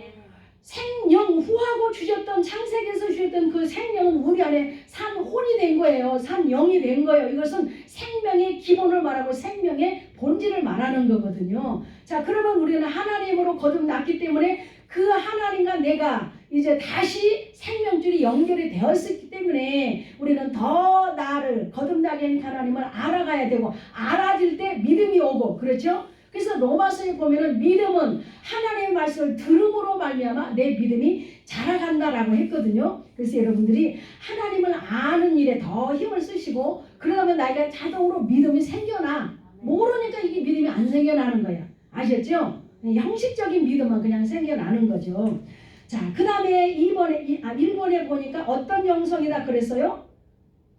생영후하고 주셨던 창세기에서 주셨던 그 생명은 우리 안에 산 혼이 된 거예요. 산 영이 된 거예요. 이것은 생명의 기본을 말하고 생명의 본질을 말하는 거거든요. 자, 그러면 우리는 하나님으로 거듭났기 때문에 그 하나님과 내가 이제 다시 생명줄이 연결이 되었기 때문에 우리는 더 나를 거듭나게 한 하나님을 알아가야 되고 알아질 때 믿음이 오고 그렇죠? 그래서 로마서에 보면은 믿음은 하나님의 말씀을 들음으로 말미암아 내 믿음이 자라간다라고 했거든요. 그래서 여러분들이 하나님을 아는 일에 더 힘을 쓰시고 그러면 나에게 자동으로 믿음이 생겨나. 모르니까 이게 믿음이 안 생겨나는 거야. 아셨죠? 형식적인 믿음은 그냥 생겨나는 거죠. 자, 그 다음에 1번에 보니까 어떤 영성이다 그랬어요?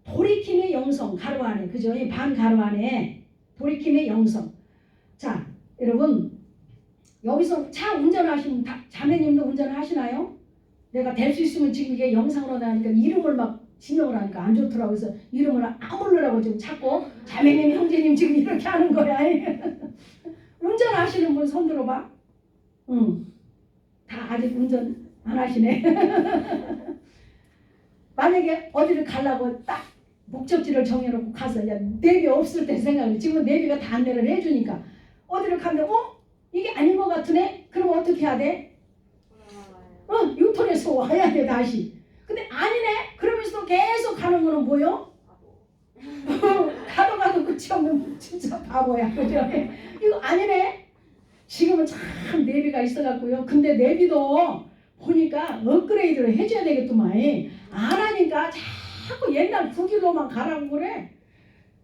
돌이킴의 영성, 가로 안에, 그죠? 반 가로 안에 돌이킴의 영성. 자, 여러분 여기서 차 운전하시는 자매님도 운전하시나요? 내가 될 수 있으면 지금 이게 영상으로 나니까 이름을 막 지명을 하니까 안 좋더라고. 그래서 이름을 아무르라고 지금 찾고 자매님, 형제님 지금 이렇게 하는 거야. 운전하시는 분 손 들어봐. 응. 다 아직 운전 안 하시네. 만약에 어디를 가려고 딱 목적지를 정해놓고 가서 야, 내비 없을 때 생각해. 지금은 내비가 다 안내를 해주니까 어디를 가면 이게 아닌 것 같으네? 그럼 어떻게 해야 돼? 유턴해서 와야 돼 다시. 근데 아니네? 그러면서 계속 가는 거는 뭐요? 가도 끝이 없는 진짜 바보야. 그죠? 이거 아니네? 지금은 참 내비가 있어갖고요. 근데 내비도 보니까 업그레이드를 해줘야 되겠더만. 안 하니까 자꾸 옛날 구길로만 가라고 그래.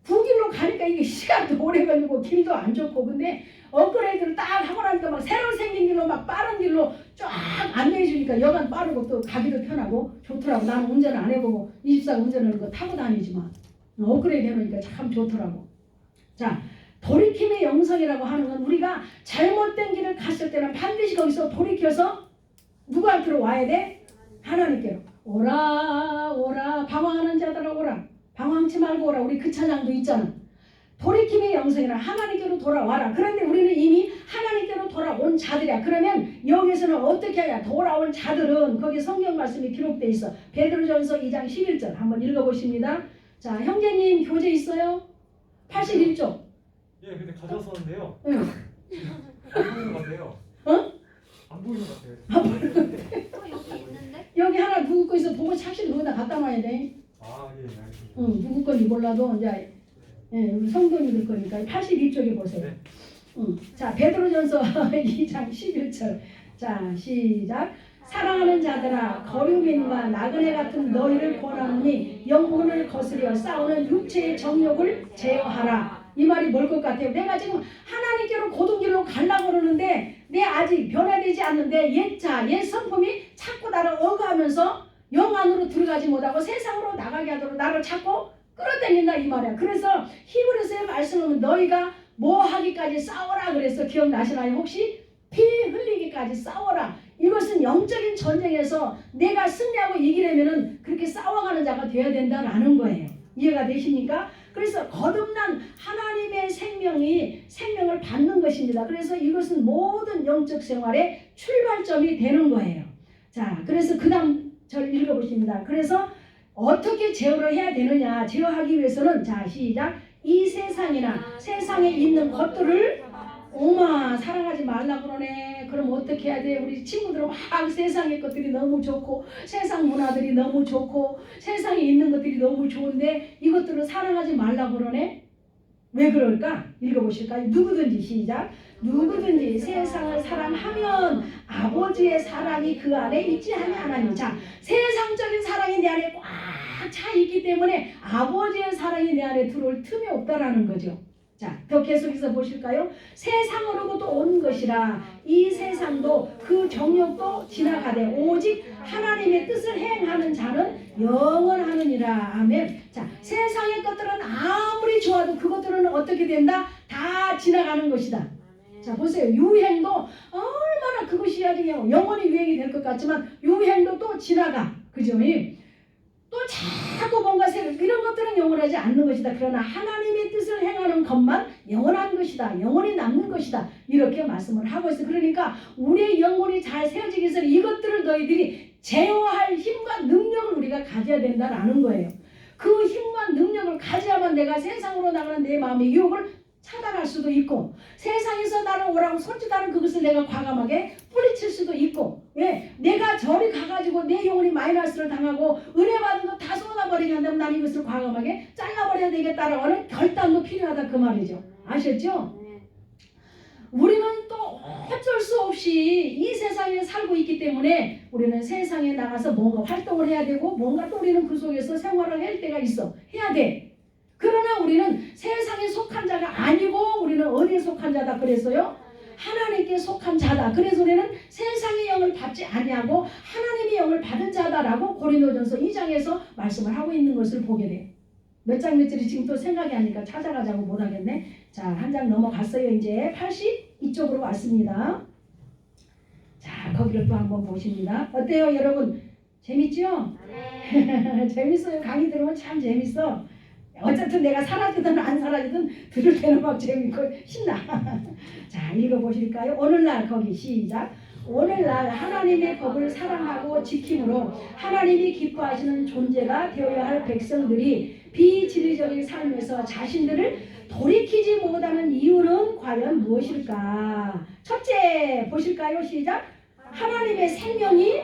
구길로 가니까 이게 시간도 오래 걸리고 길도 안 좋고. 근데 업그레이드를 딱 하고 나니까 막 새로 생긴 길로 막 빠른 길로 쫙 안내해 주니까 여간 빠르고 또 가기도 편하고 좋더라고. 나는 운전을 안 해보고 24 운전하는 거 타고 다니지만 업그레이드 해놓으니까 참 좋더라고. 자, 돌이킴의 영성이라고 하는 건 우리가 잘못된 길을 갔을 때는 반드시 거기서 돌이켜서 누구한테로 와야 돼? 하나님께로. 오라 오라 방황하는 자들아 오라. 방황치 말고 오라. 우리 그 찬양도 있잖아. 돌이킴의 영성이라 하나님께로 돌아와라. 그런데 우리는 이미 하나님께로 돌아온 자들이야. 그러면 여기서는 어떻게 해야? 돌아온 자들은 거기 성경 말씀이 기록돼 있어. 베드로전서 2장 11절 한번 읽어보십니다. 자, 형제님 교재 있어요? 81쪽. 예, 근데 가져왔었는데요. 응. 안 보이는 것 같아요. 어? 안 보이는 것 같아요. 여기 있는데? 여기 하나 누구 거 있어 보고 착실 누구다 갖다 놔야 돼. 아, 예, 알겠습니다. 응, 누구 건지 몰라도 이제 우리 성도님들 거니까 81쪽에 보세요. 네. 응. 자, 베드로전서 2장 11절. 자, 시작. 사랑하는 자들아 거류민과 나그네 같은 너희를 권하노니 영혼을 거스려 싸우는 육체의 정욕을 제어하라. 이 말이 뭘 것 같아요? 내가 지금 하나님께로 고등길로 가려고 그러는데 내 아직 변화되지 않는데 옛 성품이 자꾸 나를 억압하면서 영 안으로 들어가지 못하고 세상으로 나가게 하도록 나를 자꾸 끌어당긴다 이 말이야. 그래서 히브리서의 말씀은 너희가 뭐 하기까지 싸워라 그래서 기억나시나요? 혹시 피 흘리기까지 싸워라. 이것은 영적인 전쟁에서 내가 승리하고 이기려면은 그렇게 싸워가는 자가 되어야 된다라는 거예요. 이해가 되십니까? 그래서 거듭난 하나님의 생명을 받는 것입니다. 그래서 이것은 모든 영적 생활의 출발점이 되는 거예요. 자, 그래서 그 다음 절 읽어보십니다. 그래서 어떻게 제어를 해야 되느냐? 제어하기 위해서는 자, 시작. 이 세상이나 세상에 있는 것들을 오마 사랑하지 말라 그러네. 그럼 어떻게 해야 돼? 우리 친구들은 막 세상의 것들이 너무 좋고 세상 문화들이 너무 좋고 세상에 있는 것들이 너무 좋은데 이것들을 사랑하지 말라 그러네. 왜 그럴까? 읽어보실까요? 누구든지 시작. 누구든지 세상을 사랑하면 아버지의 사랑이 그 안에 있지 아니하나니. 자, 세상적인 사랑이 내 안에 꽉 차 있기 때문에 아버지의 사랑이 내 안에 들어올 틈이 없다라는 거죠. 자, 더 계속해서 보실까요? 세상으로부터 온 것이라 이 세상도 그 정욕도 지나가되 오직 하나님의 뜻을 행하는 자는 영원하느니라. 아멘. 자, 세상의 것들은 아무리 좋아도 그것들은 어떻게 된다? 다 지나가는 것이다. 자, 보세요. 유행도 얼마나 그것이 아주 영원히 유행이 될 것 같지만 유행도 또 지나가. 그죠? 또 자꾸 뭔가 새로 이런 것들은 영원하지 않는 것이다. 그러나 하나님의 뜻을 행하는 것만 영원한 것이다. 영원히 남는 것이다. 이렇게 말씀을 하고 있어요. 그러니까 우리의 영혼이 잘 세워지기 위해서 이것들을 너희들이 제어할 힘과 능력을 우리가 가져야 된다라는 거예요. 그 힘과 능력을 가져야만 내가 세상으로 나가는 내 마음의 유혹을 차단할 수도 있고 세상에서 나를 오라고 손짓하는 그것을 내가 과감하게 뿌리칠 수도 있고 내가 저리 가가지고 내 영혼이 마이너스를 당하고 은혜 받은 거 다 쏟아버리게 한다면 나는 이것을 과감하게 잘라버려야 되겠다라고 하는 결단도 필요하다 그 말이죠. 아셨죠? 우리는 또 어쩔 수 없이 이 세상에 살고 있기 때문에 우리는 세상에 나가서 뭔가 활동을 해야 되고 뭔가 또 우리는 그 속에서 생활을 할 때가 있어. 해야 돼. 그러나 우리는 세상에 속한 자가 아니고 우리는 어디에 속한 자다 그랬어요? 하나님께 속한 자다. 그래서 우리는 세상의 영을 받지 아니하고 하나님의 영을 받은 자다라고 고린도전서 2장에서 말씀을 하고 있는 것을 보게 돼요. 몇 장 몇 절이 지금 또 생각이 안 나니까 찾아가자고 못하겠네. 자, 한 장 넘어갔어요. 이제 82쪽으로 왔습니다. 자, 거기를 또 한번 보십니다. 어때요 여러분? 재밌죠? 네. 재밌어요. 강의 들으면 참 재밌어. 어쨌든 내가 사라지든 안 사라지든 들을 때는 막 재밌고 신나. 자, 읽어보실까요? 오늘날 거기 시작. 오늘날 하나님의 법을 사랑하고 지킴으로 하나님이 기뻐하시는 존재가 되어야 할 백성들이 비진리적인 삶에서 자신들을 돌이키지 못하는 이유는 과연 무엇일까? 첫째 보실까요? 시작. 하나님의 생명이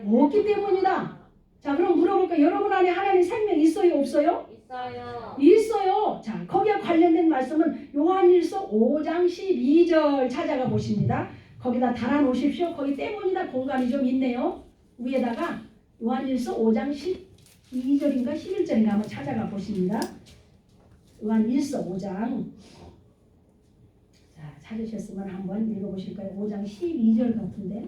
없기 때문이다. 자, 그럼 물어볼까요? 여러분 안에 하나님 생명 있어요? 없어요? 있어요. 있어요. 자, 거기에 관련된 말씀은 요한일서 5장 12절 찾아가 보십니다. 거기다 달아놓으십시오. 거기 때문이다 공간이 좀 있네요. 위에다가 요한일서 5장 12절인가 11절인가 한번 찾아가 보십니다. 요한일서 5장 자 찾으셨으면 한번 읽어보실까요? 5장 12절 같은데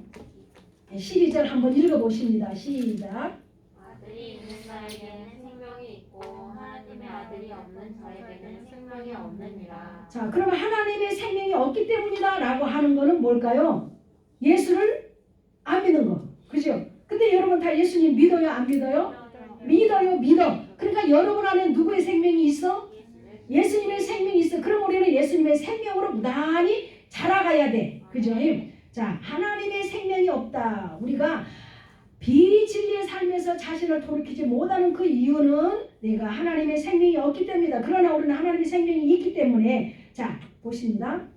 12절 한번 읽어보십니다. 시작. 아들이 있는 자에게는 생명이 있고 하나님의 아들이 없는 자에게는 생명이 없느니라. 자 그러면 하나님의 생명이 없기 때문이다 라고 하는 거는 뭘까요? 예수를 안 믿는 거 그죠? 근데 여러분 다 예수님 믿어요 안 믿어요? 믿어요 믿어. 그러니까 여러분 안에 누구의 생명이 있어? 예수님의 생명이 있어. 그럼 우리는 예수님의 생명으로 무단히 자라가야 돼 그죠? 자 하나님의 생명이 없다. 우리가 비진리의 삶에서 자신을 돌이키지 못하는 그 이유는 내가 하나님의 생명이 없기 때문이다. 그러나 우리는 하나님의 생명이 있기 때문에 자 보십니다.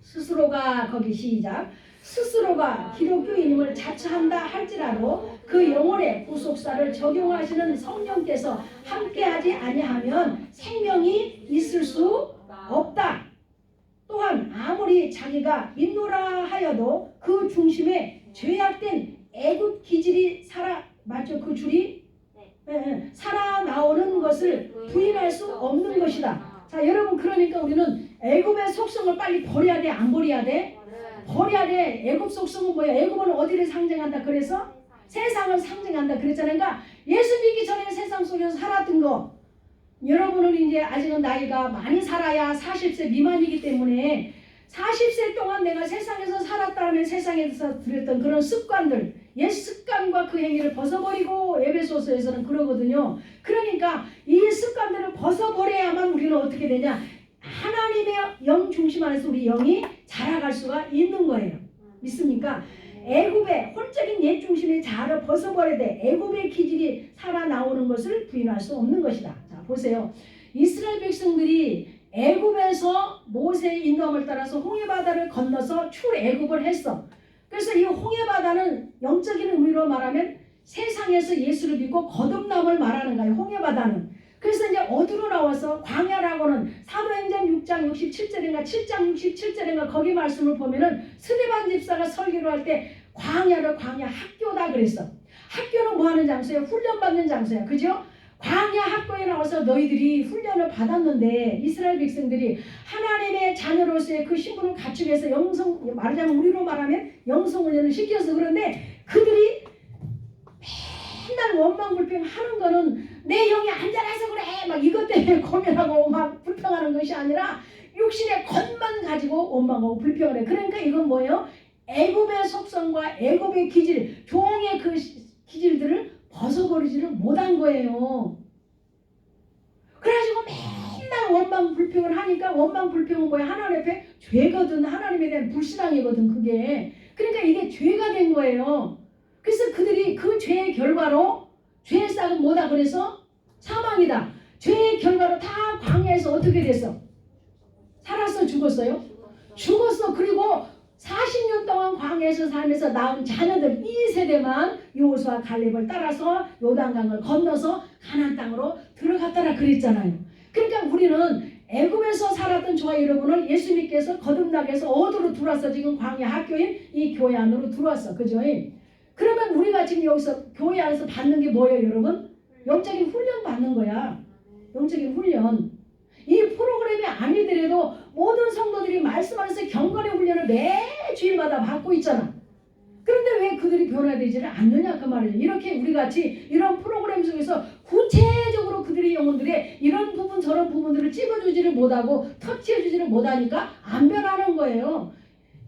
스스로가 거기 시작. 스스로가 기독교인임을 자처한다 할지라도 그 영혼의 구속사를 적용하시는 성령께서 함께하지 아니하면 생명이 있을 수 없다. 또한 아무리 자기가 있노라 하여도 그 중심에 죄악된 애굽 기질이 맞죠? 그 줄이 살아나오는 것을 부인할 수 없는 것이다. 자 여러분 그러니까 우리는 애굽의 속성을 빨리 버려야 돼 안 버려야 돼? 버려야 돼. 애굽 속성은 뭐야? 애굽은 어디를 상징한다 그래서? 세상을 상징한다 그랬잖아요. 그러니까 예수 믿기 전에 세상 속에서 살았던 거 여러분은 이제 아직은 나이가 많이 살아야 40세 미만이기 때문에 40세 동안 내가 세상에서 살았다면 세상에서 들었던 그런 습관들 옛 습관과 그 행위를 벗어버리고 에베소서에서는 그러거든요. 그러니까 이 습관들을 벗어버려야만 우리는 어떻게 되냐 하나님의 영 중심 안에서 우리 영이 자라갈 수가 있는 거예요. 믿습니까? 애굽의 혼적인 옛 중심의 자아를 벗어버려야 돼. 애굽의 기질이 살아나오는 것을 부인할 수 없는 것이다. 자 보세요. 이스라엘 백성들이 애굽에서 모세의 인도함을 따라서 홍해바다를 건너서 출애굽을 했어. 그래서 이 홍해바다는 영적인 의미로 말하면 세상에서 예수를 믿고 거듭남을 말하는 거예요. 홍해바다는. 그래서 이제 어디로 나와서 광야라고는 사도행전 6장 67절인가 7장 67절인가 거기 말씀을 보면은 스데반 집사가 설교를 할 때 광야를 광야 학교다 그랬어. 학교는 뭐 하는 장소야? 훈련받는 장소야. 그죠? 광야 학교에 나와서 너희들이 훈련을 받았는데 이스라엘 백성들이 하나님의 자녀로서의 그 신분을 갖추기 위해서 말하자면 우리로 말하면 영성훈련을 시켜서 그런데 그들이 맨날 원망불평 하는 거는 내 영이 안 자라서 그래 막 이것 때문에 고민하고 막 불평하는 것이 아니라 육신의 것만 가지고 원망하고 불평을 해. 그러니까 이건 뭐예요? 애굽의 속성과 애굽의 기질 종의 그 기질들을 벗어버리지를 못한 거예요. 그래가지고 맨날 원망불평을 하니까 원망불평은 뭐야? 하나님 앞에 죄거든. 하나님에 대한 불신앙이거든 그게. 그러니까 이게 죄가 된 거예요. 그래서 그들이 그 죄의 결과로 죄의 싹은 뭐다 그래서? 사망이다. 죄의 결과로 다 광야에서 어떻게 됐어? 살았어 죽었어요? 죽었어. 그리고 40년 동안 광야에서 살면서 낳은 자녀들 이 세대만 여호수아 갈렙을 따라서 요단강을 건너서 가나안 땅으로 들어갔다라 그랬잖아요. 그러니까 우리는 애굽에서 살았던 저와 여러분을 예수님께서 거듭나게 해서 어디로 들어왔어? 지금 광야 학교인 이 교회 안으로 들어왔어. 그죠? 그러면 우리가 지금 여기서 교회 안에서 받는 게 뭐예요 여러분? 영적인 훈련 받는 거야. 영적인 훈련. 이 프로그램이 아니더라도 모든 성도들이 말씀 안에서 경건의 훈련을 매 주일마다 받고 있잖아. 그런데 왜 그들이 변화되지를 않느냐 그 말이죠. 이렇게 우리같이 이런 프로그램 속에서 구체적으로 그들의 영혼들의 이런 부분 저런 부분들을 찝어주지를 못하고 터치해주지를 못하니까 안 변하는 거예요.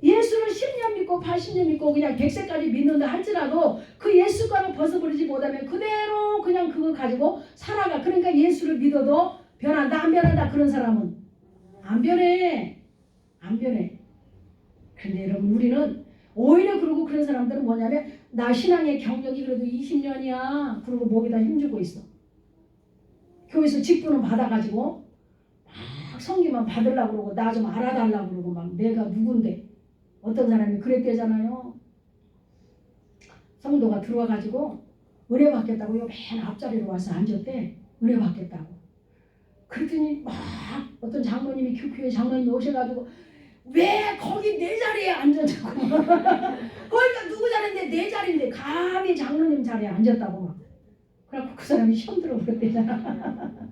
예수를 10년 믿고 80년 믿고 그냥 100세까지 믿는다 할지라도 그 예수관을 벗어버리지 못하면 그대로 그냥 그거 가지고 살아가. 그러니까 예수를 믿어도 변한다 안 변한다 그런 사람은 안 변해. 안 변해. 근데 여러분 우리는 오히려 그러고 그런 사람들은 뭐냐면 나 신앙의 경력이 그래도 20년이야. 그러고 목에다 힘주고 있어. 교회에서 직분은 받아가지고 막 성기만 받으려고 그러고 나 좀 알아달라고 그러고 막 내가 누군데. 어떤 사람이 그랬대잖아요. 성도가 들어와가지고 은혜 받겠다고 맨 앞자리로 와서 앉았대. 은혜 받겠다고. 그랬더니 막 어떤 장로님이 교회 장로님이 오셔가지고 왜 거기 내 자리에 앉았냐고 거기가 누구 자리인데 내 자리인데 감히 장로님 자리에 앉았다고 막. 그래갖고 그 사람이 시험 들어버렸대잖아.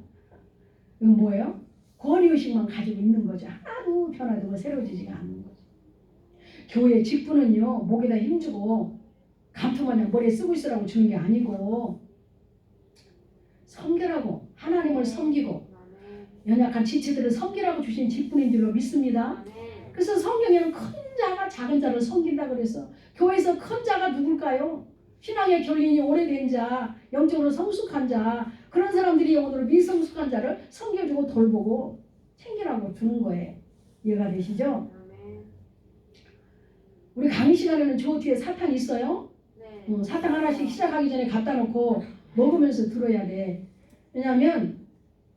이건 뭐예요? 권위의식만 가지고 있는 거죠. 하나도 변화되고 새로워지지가 않는 거죠. 교회 직분은요 목에다 힘주고 감투마냥 머리에 쓰고 있으라고 주는 게 아니고 섬기라고 하나님을 섬기고 연약한 지체들을 섬기라고 주신 직분인 줄로 믿습니다. 그래서 성경에는 큰 자가 작은 자를 섬긴다 그래서 교회에서 큰 자가 누굴까요? 신앙의 결린이 오래된 자, 영적으로 성숙한 자, 그런 사람들이 영혼으로 미성숙한 자를 섬겨주고 돌보고 챙기라고 주는 거예요. 이해가 되시죠? 우리 강의 시간에는 저 뒤에 사탕 있어요? 사탕 하나씩 시작하기 전에 갖다 놓고 먹으면서 들어야 돼. 왜냐하면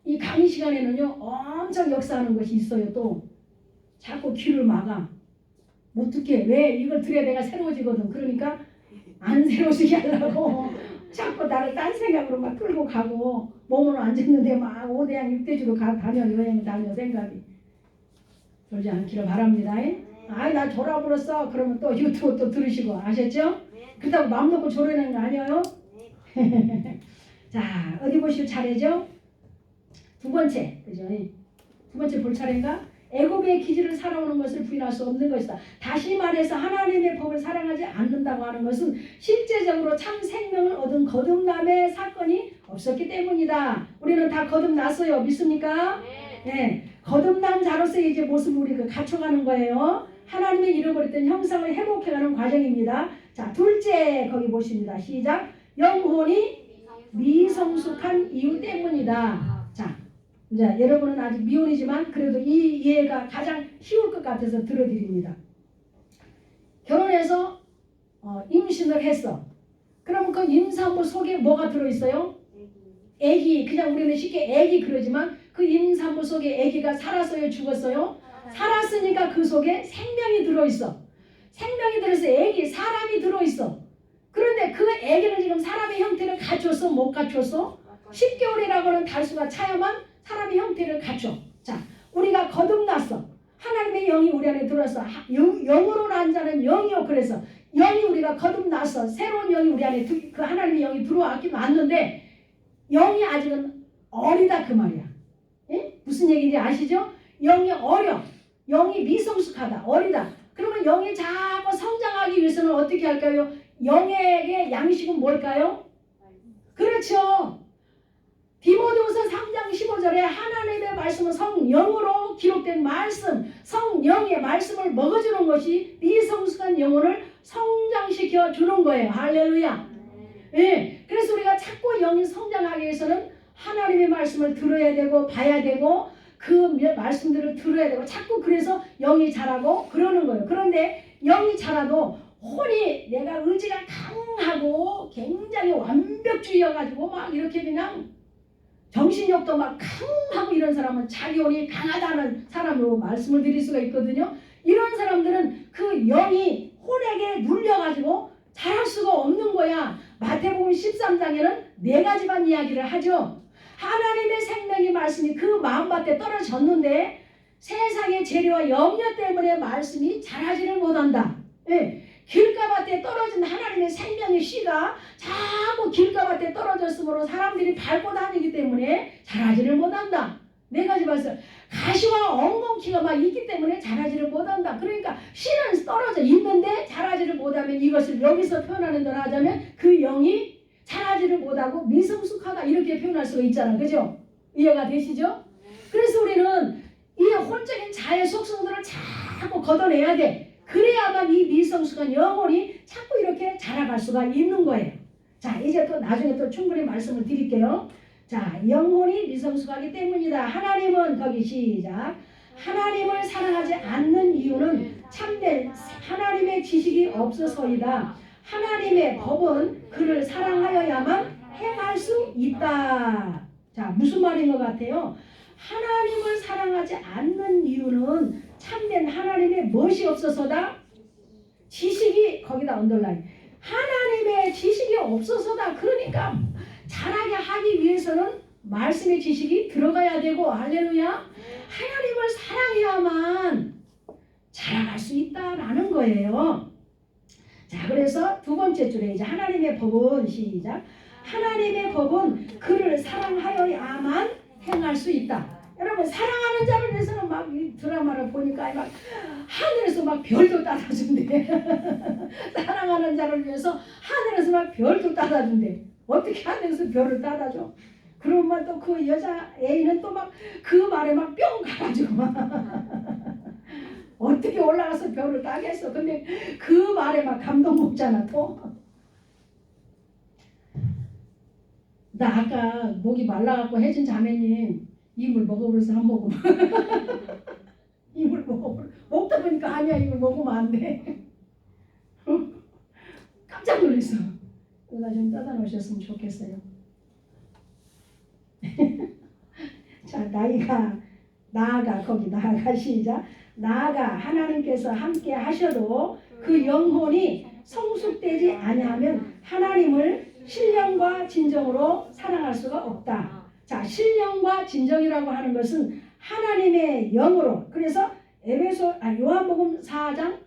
이 강의 시간에는요 엄청 역사하는 것이 있어요. 또 자꾸 귀를 막아 못 듣게. 왜? 이걸 들어야 내가 새로워지거든. 그러니까 안 새로워지게 하려고 자꾸 나를 딴 생각으로 막 끌고 가고 몸으로 앉았는데 막 5대양 6대주로 다녀 여행 다녀 생각이. 그러지 않기를 바랍니다. 아이 나 졸아버렸어. 그러면 또 유튜브 또 들으시고 아셨죠? 그렇다고 마음 놓고 졸아내는 거 아니에요? 자 어디 보실 차례죠? 두 번째 그죠? 두 번째 볼 차례인가? 애굽의 기질을 살아오는 것을 부인할 수 없는 것이다. 다시 말해서 하나님의 법을 사랑하지 않는다고 하는 것은 실제적으로 참 생명을 얻은 거듭남의 사건이 없었기 때문이다. 우리는 다 거듭났어요. 믿습니까? 네. 거듭난 자로서의 이제 모습을 우리가 갖춰가는 거예요. 하나님의 잃어버렸던 형상을 회복해가는 과정입니다. 자, 둘째 거기 보십니다. 시작. 영혼이 미성숙한 이유 때문이다. 자, 이제 여러분은 아직 미혼이지만 그래도 이 이해가 가장 쉬울 것 같아서 들어드립니다. 결혼해서 임신을 했어. 그러면 그 임산부 속에 뭐가 들어있어요? 애기. 그냥 우리는 쉽게 애기 그러지만 그 임산부 속에 애기가 살았어요? 죽었어요? 살았으니까 그 속에 생명이 들어있어. 생명이 들어있어. 애기, 사람이 들어있어. 그런데 그 애기는 지금 사람의 형태를 갖췄어? 못 갖췄어? 10개월이라고는 달수가 차야만 사람의 형태를 갖춰. 자, 우리가 거듭났어. 하나님의 영이 우리 안에 들어왔어. 영으로 난 자는 영이요. 그래서 영이 우리가 거듭났어. 새로운 영이 우리 안에 그 하나님의 영이 들어왔긴 왔는데 영이 아직은 어리다 그 말이야. 예? 무슨 얘기인지 아시죠? 영이 어려. 영이 미성숙하다. 어리다. 그러면 영이 자꾸 성장하기 위해서는 어떻게 할까요? 영에게 양식은 뭘까요? 그렇죠. 디모데후서 3장 15절에 하나님의 말씀은 성령으로 기록된 말씀, 성령의 말씀을 먹어주는 것이 미성숙한 영혼을 성장시켜 주는 거예요. 할렐루야. 예, 그래서 우리가 자꾸 영이 성장하기 위해서는 하나님의 말씀을 들어야 되고 봐야 되고 그 말씀들을 들어야 되고 자꾸 그래서 영이 자라고 그러는 거예요. 그런데 영이 자라도 혼이 내가 의지가 강하고 굉장히 완벽주의여가지고 막 이렇게 그냥 정신력도 막 강하고 이런 사람은 자기 혼이 강하다는 사람으로 말씀을 드릴 수가 있거든요. 이런 사람들은 그 영이 혼에게 눌려가지고 잘할 수가 없는 거야. 마태복음 13장에는 4가지만 이야기를 하죠. 하나님의 생명의 말씀이 그 마음밭에 떨어졌는데 세상의 재료와 염려 때문에 말씀이 자라지를 못한다. 예. 길가밭에 떨어진 하나님의 생명의 씨가 자꾸 길가밭에 떨어졌으므로 사람들이 밟고 다니기 때문에 자라지를 못한다. 4가지 말씀. 가시와 엉겅퀴가 막 있기 때문에 자라지를 못한다. 그러니까 씨는 떨어져 있는데 자라지를 못하면 이것을 여기서 표현하는 대로 하자면 그 영이 자라지를 못하고 미성숙하다 이렇게 표현할 수가 있잖아. 그죠? 이해가 되시죠? 그래서 우리는 이 혼적인 자의 속성들을 자꾸 걷어내야 돼. 그래야만 이 미성숙한 영혼이 자꾸 이렇게 자라갈 수가 있는 거예요. 자, 이제 또 나중에 또 충분히 말씀을 드릴게요. 자, 영혼이 미성숙하기 때문이다. 하나님은 거기 시작. 하나님을 사랑하지 않는 이유는 참된 하나님의 지식이 없어서이다. 하나님의 법은 그를 사랑하여야만 행할 수 있다. 자, 무슨 말인 것 같아요? 하나님을 사랑하지 않는 이유는 참된 하나님의 무엇이 없어서다? 지식이 거기다 언더라인. 하나님의 지식이 없어서다. 그러니까 잘하게 하기 위해서는 말씀의 지식이 들어가야 되고 할렐루야. 하나님을 사랑해야만 자라갈 수 있다라는 거예요. 자, 그래서 두 번째 줄에 이제 하나님의 법은 시작. 하나님의 법은 그를 사랑하여야만 행할 수 있다. 여러분 사랑하는 자를 위해서는 막 이 드라마를 보니까 막 하늘에서 막 별도 따다준대. 사랑하는 자를 위해서 하늘에서 막 별도 따다준대. 어떻게 하늘에서 별을 따다줘? 그러면 또 그 여자 애인은 또 막 그 말에 막 뿅 가가지고 막 어떻게 올라가서 별을 따겠어? 근데 그 말에 막 감동 먹잖아 또. 나 아까 목이 말라갖고 혜진 자매님 이물 먹어버려서 한 모금. 이물 먹어버려. 먹다 보니까 아니야 이물 먹으면 안 돼. 깜짝 놀랐어. 그러다 좀 떠다 놓으셨으면 좋겠어요. 자, 나아가 거기 나아가 시작. 나아가 하나님께서 함께 하셔도 그 영혼이 성숙되지 아니하면 하나님을 신령과 진정으로 사랑할 수가 없다. 자, 신령과 진정이라고 하는 것은 하나님의 영으로. 그래서 요한복음 4장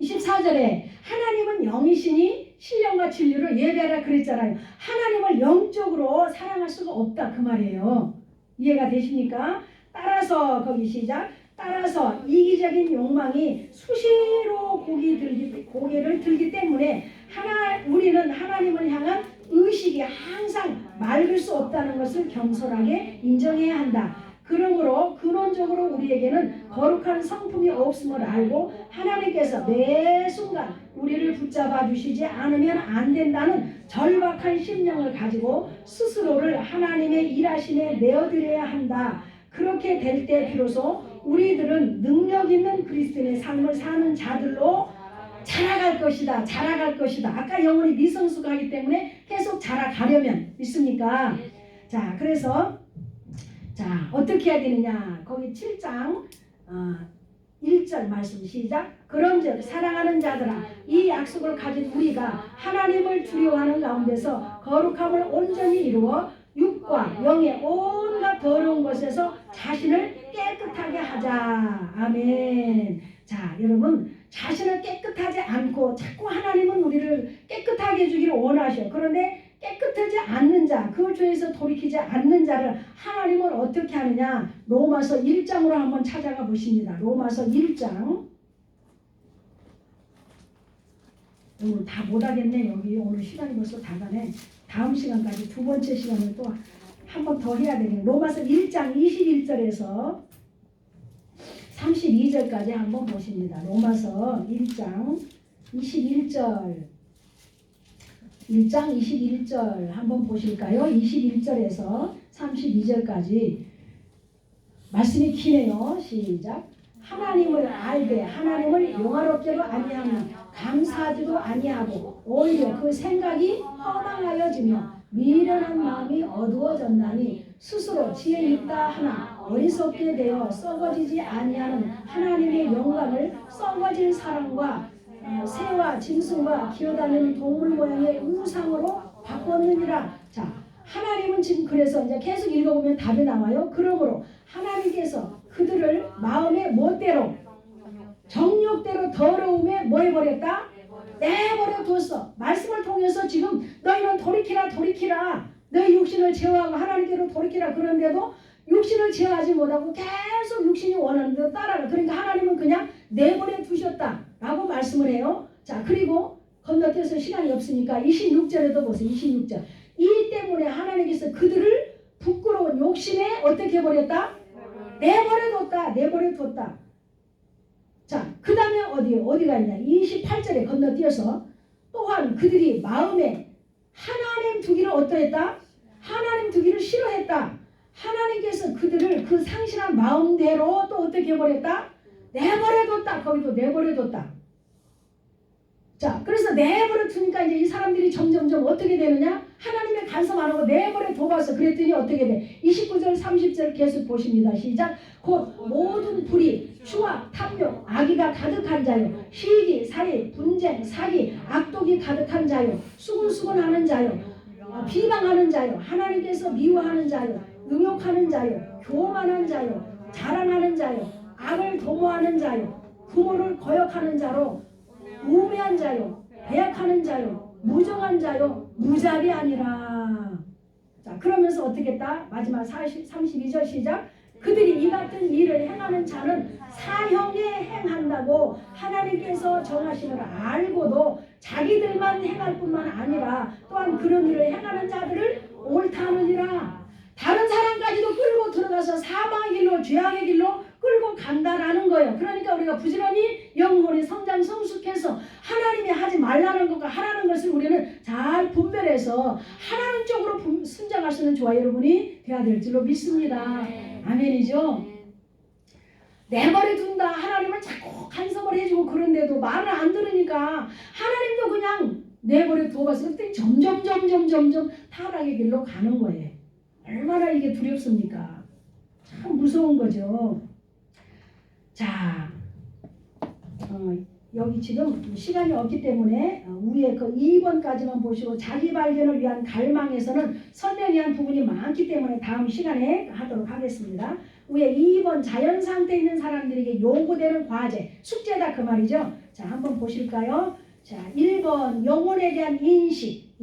24절에 하나님은 영이시니 신령과 진리로 예배하라 그랬잖아요. 하나님을 영적으로 사랑할 수가 없다 그 말이에요. 이해가 되십니까? 따라서 거기 시작. 따라서 이기적인 욕망이 수시로 고개를 들기 때문에 우리는 하나님을 향한 의식이 항상 맑을 수 없다는 것을 겸손하게 인정해야 한다. 그러므로 근원적으로 우리에게는 거룩한 성품이 없음을 알고 하나님께서 매 순간 우리를 붙잡아 주시지 않으면 안 된다는 절박한 심령을 가지고 스스로를 하나님의 일하심에 내어드려야 한다. 그렇게 될 때 비로소 우리들은 능력 있는 그리스도인의 삶을 사는 자들로 자라갈 것이다. 아까 영혼이 미성숙하기 때문에 계속 자라가려면 있습니까? 자, 그래서 자, 어떻게 해야 되느냐? 거기 7장 1절 말씀 시작. 그런즉 사랑하는 자들아 이 약속을 가진 우리가 하나님을 두려워하는 가운데서 거룩함을 온전히 이루어 육과 영의 온갖 더러운 것에서 자신을 깨끗하게 하자. 아멘. 자, 여러분 자신을 깨끗하지 않고 자꾸 하나님은 우리를 깨끗하게 해주기를 원하셔. 그런데 깨끗하지 않는 자, 그 죄에서 돌이키지 않는 자를 하나님은 어떻게 하느냐? 로마서 1장으로 한번 찾아가 보십니다. 로마서 1장. 오늘 다 못하겠네. 여기 오늘 시간이 벌써 다 가네. 다음 시간까지 두 번째 시간을 또 한 번 더 해야 되겠네. 로마서 1장 21절에서 32절까지 한번 보십니다. 로마서 1장 21절 한번 보실까요? 21절에서 32절까지 말씀이 기네요. 시작. 하나님을 알되 하나님을 영화롭게도 아니하며 감사하지도 아니하고 오히려 그 생각이 허망하여지며 미련한 마음이 어두워졌나니 스스로 지혜 있다 하나 어리석게 되어 썩어지지 아니하는 하나님의 영광을 썩어질 사람과 새와 짐승과 기어다니는 동물 모양의 우상으로 바꿨느니라. 자, 하나님은 지금 그래서 이제 계속 읽어보면 답이 나와요. 그러므로 하나님께서 그들을 마음의 멋대로 정욕대로 더러움에 뭐 해버렸다? 내버려 뒀어. 말씀을 통해서 지금 너희는 돌이키라. 너희 육신을 제어하고 하나님께로 돌이키라. 그런데도 육신을 제어하지 못하고 계속 육신이 원하는 대로 따라가. 그러니까 하나님은 그냥 내버려 두셨다라고 말씀을 해요. 자, 그리고 건너뛰어서 시간이 없으니까 26절에도 보세요. 26절. 이 때문에 하나님께서 그들을 부끄러운 욕심에 어떻게 해버렸다? 내버려 뒀다. 자, 그 다음에 어디가 있냐? 28절에 건너뛰어서 또한 그들이 마음에 하나님 두기를 어떠했다? 하나님 두기를 싫어했다. 하나님께서 그들을 그 상실한 마음대로 또 어떻게 해버렸다? 내버려뒀다. 거기도 내버려뒀다. 자, 그래서 내버려 두니까 이제 이 사람들이 점점점 어떻게 되느냐? 하나님의 간섭 안 하고 내버려 둬봤어. 그랬더니 어떻게 돼? 29절 30절 계속 보십니다. 시작. 곧 모든 불의, 추악, 탐욕, 악의가 가득한 자요, 시기, 살인, 분쟁, 사기, 악독이 가득한 자요, 수군수군하는 자요, 비방하는 자요, 하나님께서 미워하는 자요, 능욕하는 자요, 교만한 자요, 자랑하는 자요, 악을 도모하는 자요, 부모를 거역하는 자로 우매한 자요, 배약하는 자요, 무정한 자요, 무자비 아니라. 자, 그러면서 어떻게 했다? 마지막 32절 시작. 그들이 이 같은 일을 행하는 자는 사형에 행한다고 하나님께서 정하심을 알고도 자기들만 행할 뿐만 아니라 또한 그런 일을 행하는 자들을 옳다 하느니라. 다른 사람까지도 끌고 들어가서 사망의 길로, 죄악의 길로 끌고 간다라는 거예요. 그러니까 우리가 부지런히 영혼이 성장 성숙해서 하나님이 하지 말라는 것과 하라는 것을 우리는 잘 분별해서 하나님 쪽으로 순종할 수 있는 저와 여러분이 되어야 될 줄로 믿습니다. 아멘이죠. 내버려 둔다. 하나님을 자꾸 간섭을 해주고 그런데도 말을 안 들으니까 하나님도 그냥 내버려 두어봤을 때 점점 타락의 길로 가는 거예요. 얼마나 이게 두렵습니까? 참 무서운 거죠. 자, 여기 지금 시간이 없기 때문에 위에 그 2번까지만 보시고 자기 발견을 위한 갈망에서는 설명한 부분이 많기 때문에 다음 시간에 하도록 하겠습니다. 위에 2번 자연 상태에 있는 사람들에게 요구되는 과제, 숙제다 그 말이죠. 자, 한번 보실까요? 자, 1번 영혼에 대한 인식.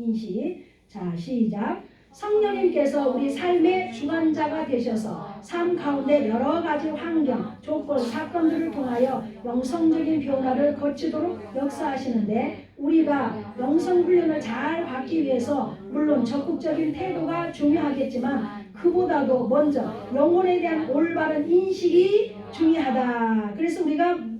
자, 시작. 성령님께서 우리 삶의 주관자가 되셔서 삶 가운데 여러 가지 환경, 조건, 사건들을 통하여 영성적인 변화를 거치도록 역사하시는데 우리가 영성훈련을 잘 받기 위해서 물론 적극적인 태도가 중요하겠지만 그보다도 먼저 영혼에 대한 올바른 인식이 중요하다. 그래서 우리가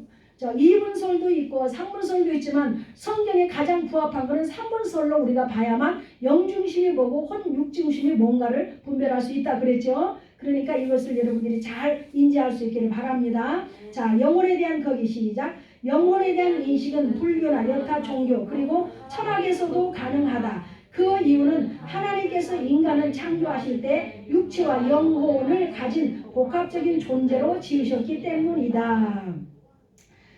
2분설도 있고 3분설도 있지만 성경에 가장 부합한 것은 3분설로 우리가 봐야만 영중심이 뭐고 혼육중심이 뭔가를 분별할 수 있다 그랬죠. 그러니까 이것을 여러분들이 잘 인지할 수 있기를 바랍니다. 자, 영혼에 대한 거기 시작. 영혼에 대한 인식은 불교나 여타 종교 그리고 철학에서도 가능하다. 그 이유는 하나님께서 인간을 창조하실 때 육체와 영혼을 가진 복합적인 존재로 지으셨기 때문이다.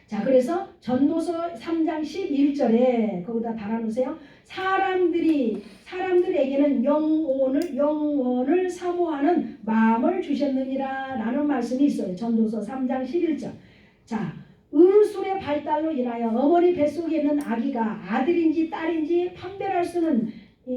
자, 그래서 전도서 3장 11절에 거기다 달아놓으세요. 사람들에게는 영원을 사모하는 마음을 주셨느니라 라는 말씀이 있어요. 전도서 3장 11절. 자, 의술의 발달로 인하여 어머니 뱃속에 있는 아기가 아들인지 딸인지 판별할 수는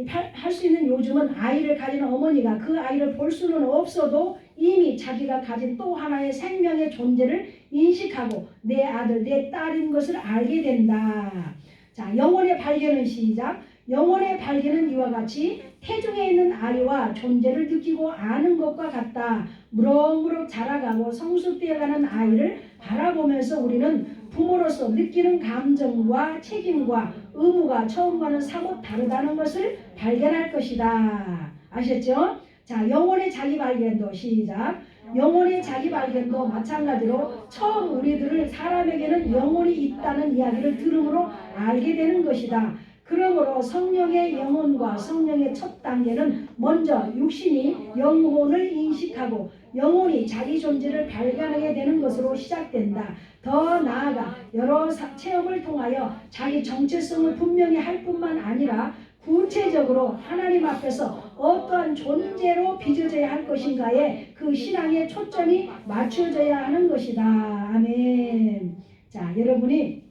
할 수 있는 요즘은 아이를 가진 어머니가 그 아이를 볼 수는 없어도 이미 자기가 가진 또 하나의 생명의 존재를 인식하고 내 아들, 내 딸인 것을 알게 된다. 자, 영혼의 발견은 시작. 영혼의 발견은 이와 같이 태중에 있는 아이와 존재를 느끼고 아는 것과 같다. 무럭무럭 자라가고 성숙되어가는 아이를 바라보면서 우리는 부모로서 느끼는 감정과 책임과 의무가 처음과는 사뭇 다르다는 것을 발견할 것이다. 아셨죠? 자, 영혼의 자기 발견도 시작. 영혼의 자기 발견도 마찬가지로 처음 우리들을 사람에게는 영혼이 있다는 이야기를 들음으로 알게 되는 것이다. 그러므로 성령의 영혼과 성령의 첫 단계는 먼저 육신이 영혼을 인식하고 영혼이 자기 존재를 발견하게 되는 것으로 시작된다. 더 나아가 여러 체험을 통하여 자기 정체성을 분명히 할 뿐만 아니라 구체적으로 하나님 앞에서 어떠한 존재로 빚어져야 할 것인가에 그 신앙의 초점이 맞춰져야 하는 것이다. 아멘. 자, 여러분이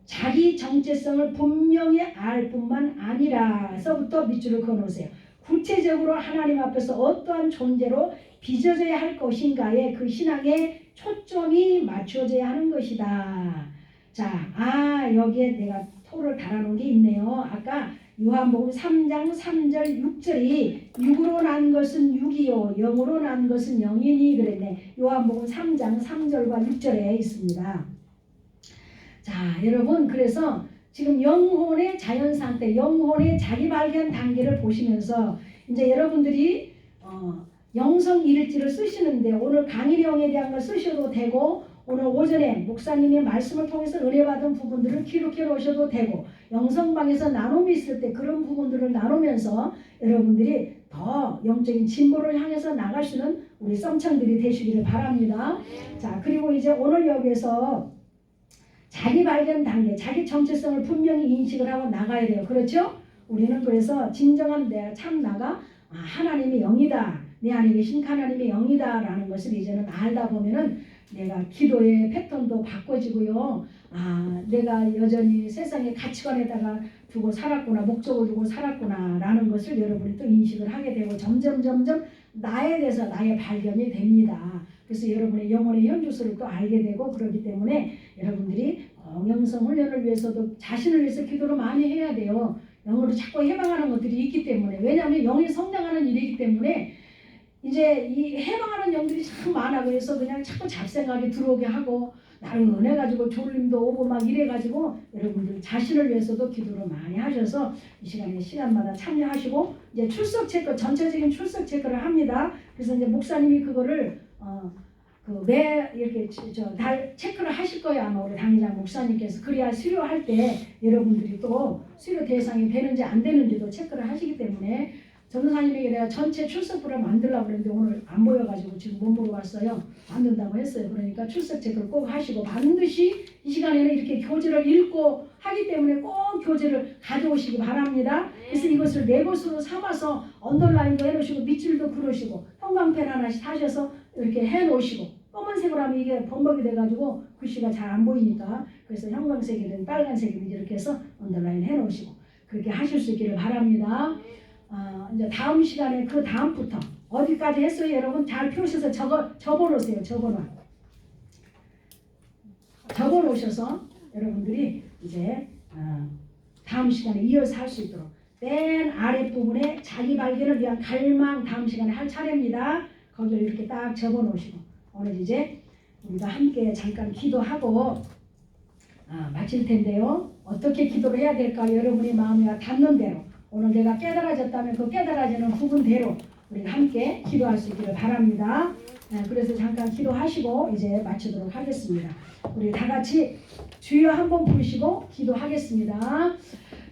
자기 정체성을 분명히 알 뿐만 아니라서부터 밑줄을 그어놓으세요. 구체적으로 하나님 앞에서 어떠한 존재로 빚어져야 할 것인가에 그 신앙의 초점이 맞춰져야 하는 것이다. 자, 여기에 내가 토를 달아놓은 게 있네요. 아까 요한복음 3장 3절 6절이 육으로 난 것은 육이요 영으로 난 것은 영이니 그랬네. 요한복음 3장 3절과 6절에 있습니다. 자, 여러분, 그래서 지금 영혼의 자연 상태, 영혼의 자기 발견 단계를 보시면서 이제 여러분들이 영성 일지를 쓰시는데 오늘 강의 내용에 대한 걸 쓰셔도 되고 오늘 오전에 목사님의 말씀을 통해서 은혜 받은 부분들을 기록해 놓으셔도 되고 영성방에서 나눔이 있을 때 그런 부분들을 나누면서 여러분들이 더 영적인 진보를 향해서 나갈 수 있는 우리 썸창들이 되시기를 바랍니다. 자, 그리고 이제 오늘 여기에서 자기 발견 단계, 자기 정체성을 분명히 인식을 하고 나가야 돼요. 그렇죠? 우리는 그래서 진정한 내가 참 나가 하나님이 영이다. 내 안에 계신 하나님이 영이다 라는 것을 이제는 알다 보면은 내가 기도의 패턴도 바꿔지고요. 내가 여전히 세상의 가치관에다가 두고 살았구나, 목적을 두고 살았구나 라는 것을 여러분이 또 인식을 하게 되고 점점 나에 대해서 나의 발견이 됩니다. 그래서 여러분의 영혼의 현주소를 또 알게 되고 그러기 때문에 여러분들이 영성 훈련을 위해서도 자신을 위해서 기도를 많이 해야 돼요. 영으로 자꾸 해방하는 것들이 있기 때문에. 왜냐하면 영이 성장하는 일이기 때문에 이제 이 해방하는 영들이 참 많아. 그래서 그냥 자꾸 잡생각이 들어오게 하고 나를 은혜 가지고 졸림도 오고 막 이래가지고 여러분들 자신을 위해서도 기도를 많이 하셔서 이 시간에 시간마다 참여하시고 이제 출석 체크, 전체적인 출석 체크를 합니다. 그래서 이제 목사님이 그거를 매 이렇게 달 체크를 하실 거예요. 아마 우리 당회장 목사님께서. 그래야 수료할 때 여러분들이 또 수료 대상이 되는지 안 되는지도 체크를 하시기 때문에 전도사님에게 내가 전체 출석부를 만들려고 그랬는데 오늘 안 보여가지고 지금 못 물어봤어요. 만든다고 했어요. 그러니까 출석 체크를 꼭 하시고 반드시 이 시간에는 이렇게 교재를 읽고 하기 때문에 꼭 교재를 가져오시기 바랍니다. 그래서 이것을 내 것으로 삼아서 언더라인도 해놓으시고 밑줄도 그으시고 형광펜 하나씩 하셔서 이렇게 해놓으시고 검은색으로 하면 이게 범벅이 돼가지고 글씨가 잘 안 보이니까 그래서 형광색이든 빨간색이든 이렇게 해서 언더라인 해놓으시고 그렇게 하실 수 있기를 바랍니다. 이제 다음 시간에 그 다음부터 어디까지 했어요? 여러분 잘 펴셔서 적어놓으세요. 적어놓으셔서 여러분들이 이제 다음 시간에 이어서 할 수 있도록 맨 아랫부분에 자기 발견을 위한 갈망 다음 시간에 할 차례입니다. 거기를 이렇게 딱 적어놓으시고 오늘 이제 우리가 함께 잠깐 기도하고 마칠 텐데요. 어떻게 기도를 해야 될까? 여러분의 마음이 닿는 대로 오늘 내가 깨달아졌다면 그 깨달아지는 부분대로 우리가 함께 기도할 수 있기를 바랍니다. 그래서 잠깐 기도하시고 이제 마치도록 하겠습니다. 우리 다 같이 주여 한번 부르시고 기도하겠습니다.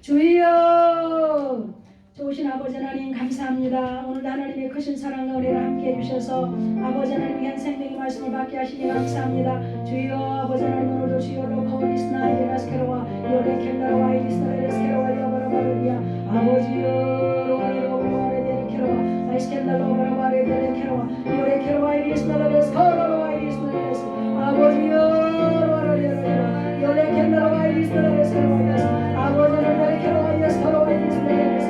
주여! 좋으신 아버지 하나님 감사합니다. 오늘 하나님의 크신 사랑과 은혜를 함께 해주셔서 아버지 하나님 위한 생명의 말씀을 받게 하시니 감사합니다. 주여 아버지 하나님 오늘도 주여로 거울리스나 이레라스케로와 요레 켈라와 이리스나 이레스케로와 여바라바르리아 아버지여 로아레로바레데리케로와 아이스켈라로바라바레데리케로와 요레 케로와 이리스나 이레스케로와 이리스나 이레스 아버지여 로아레로와 요레 켈라와 이리스나 이레스케로와 아버지 하나님 케로와 이레스케로와 이리스나 이레스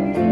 Yes,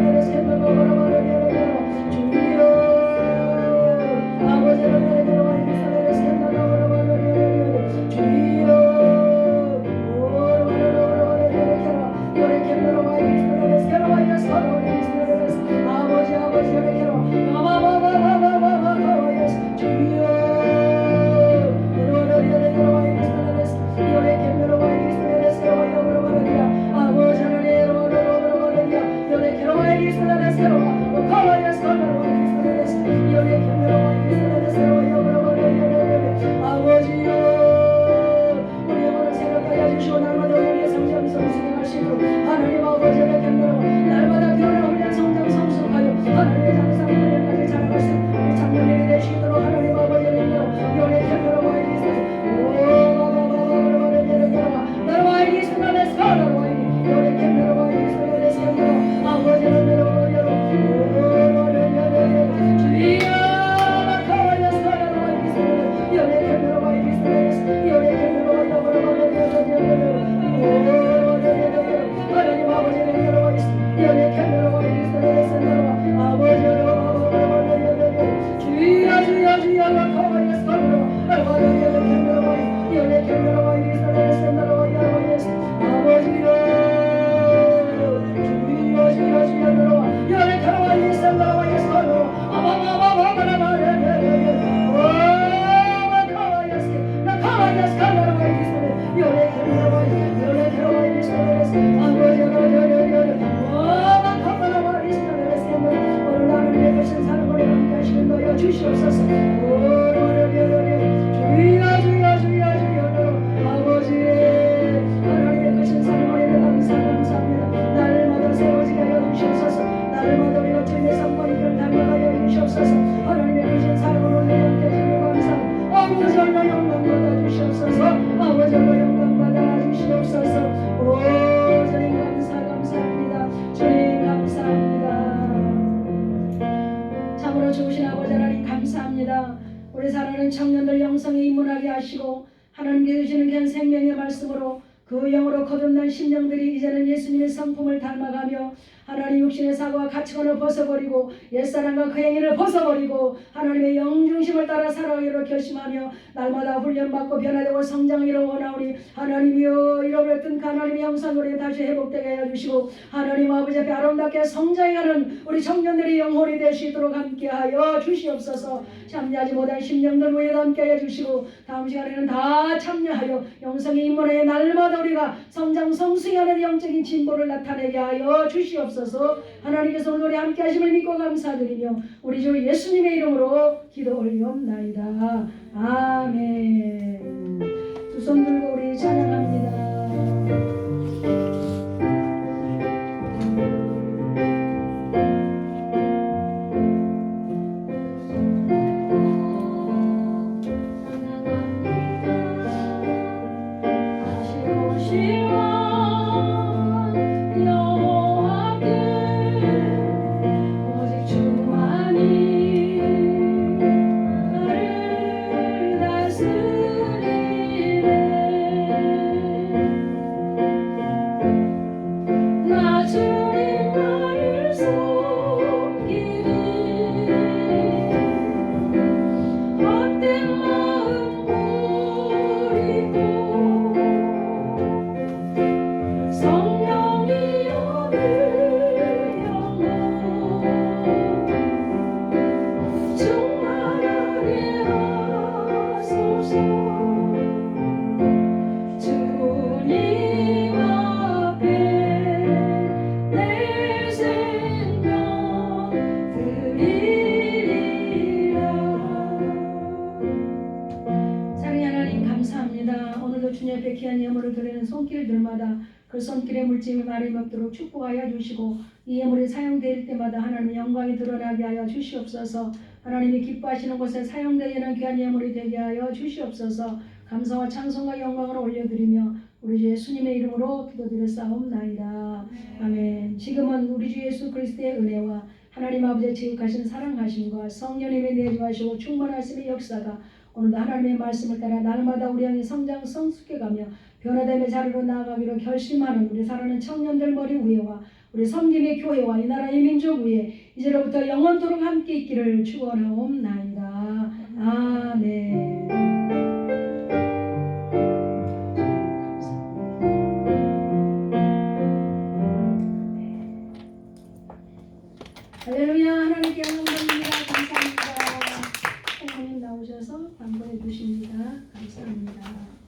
하나님 청년들 영성에 입문하게 하시고 하나님께 주시는 귀한 생명의 말씀으로 그 영으로 거듭난 심령들이 이제는 예수님의 성품을 닮아가며 하나님 육신의 사고와 가치관을 벗어버리고 옛사람과 그 행위를 벗어버리고 하나님의 영중심을 따라 살아가기로 결심하며 날마다 훈련받고 변화되고 성장하기를 원하오니 하나님이여 잃어버렸던 그 하나님의 형상으로 다시 회복되게 해주시고 하나님 아버지 앞에 아름답게 성장하는 우리 청년들이 영혼이 될 수 있도록 함께하여 주시옵소서. 참여하지 못한 심령들 위에 함께해 주시고 다음 시간에는 다 참여하여 영성의 인문에 날마다 우리가 성장 성승하는 영적인 진보를 나타내게 하여 주시옵소서. 하나님께서 오늘 우리 함께 하심을 믿고 감사드리며 우리 주 예수님의 이름으로 기도 올리옵나이다. 아멘. 두 손 들고 우리 찬양합니다. 귀한 예물을 드리는 손길들마다 그 손길의 물짐이 마름이 없도록 축복하여 주시고 이 예물이 사용될 때마다 하나님의 영광이 드러나게 하여 주시옵소서. 하나님이 기뻐하시는 곳에 사용되는 귀한 예물이 되게 하여 주시옵소서. 감사와 찬송과 영광을 올려드리며 우리 주 예수님의 이름으로 기도드렸사옵나이다. 아멘. 지금은 우리 주 예수 그리스도의 은혜와 하나님 아버지의 지극하신 사랑하심과 성령님의 내주하시고 충만하심의 역사가 오늘도 하나님의 말씀을 따라 날마다 우리 영이 성장 성숙해가며 변화됨의 자리로 나아가기로 결심하는 우리 사랑하는 청년들 머리 위에와 우리 섬김의 교회와 이 나라의 민족 위에 이제로부터 영원토록 함께 있기를 축원하옵나이다. 아멘. 할렐루야. 하나님께 영광입니다. 감사합니다. 성모님 나오셔서 반복해 주십니다. 감사합니다.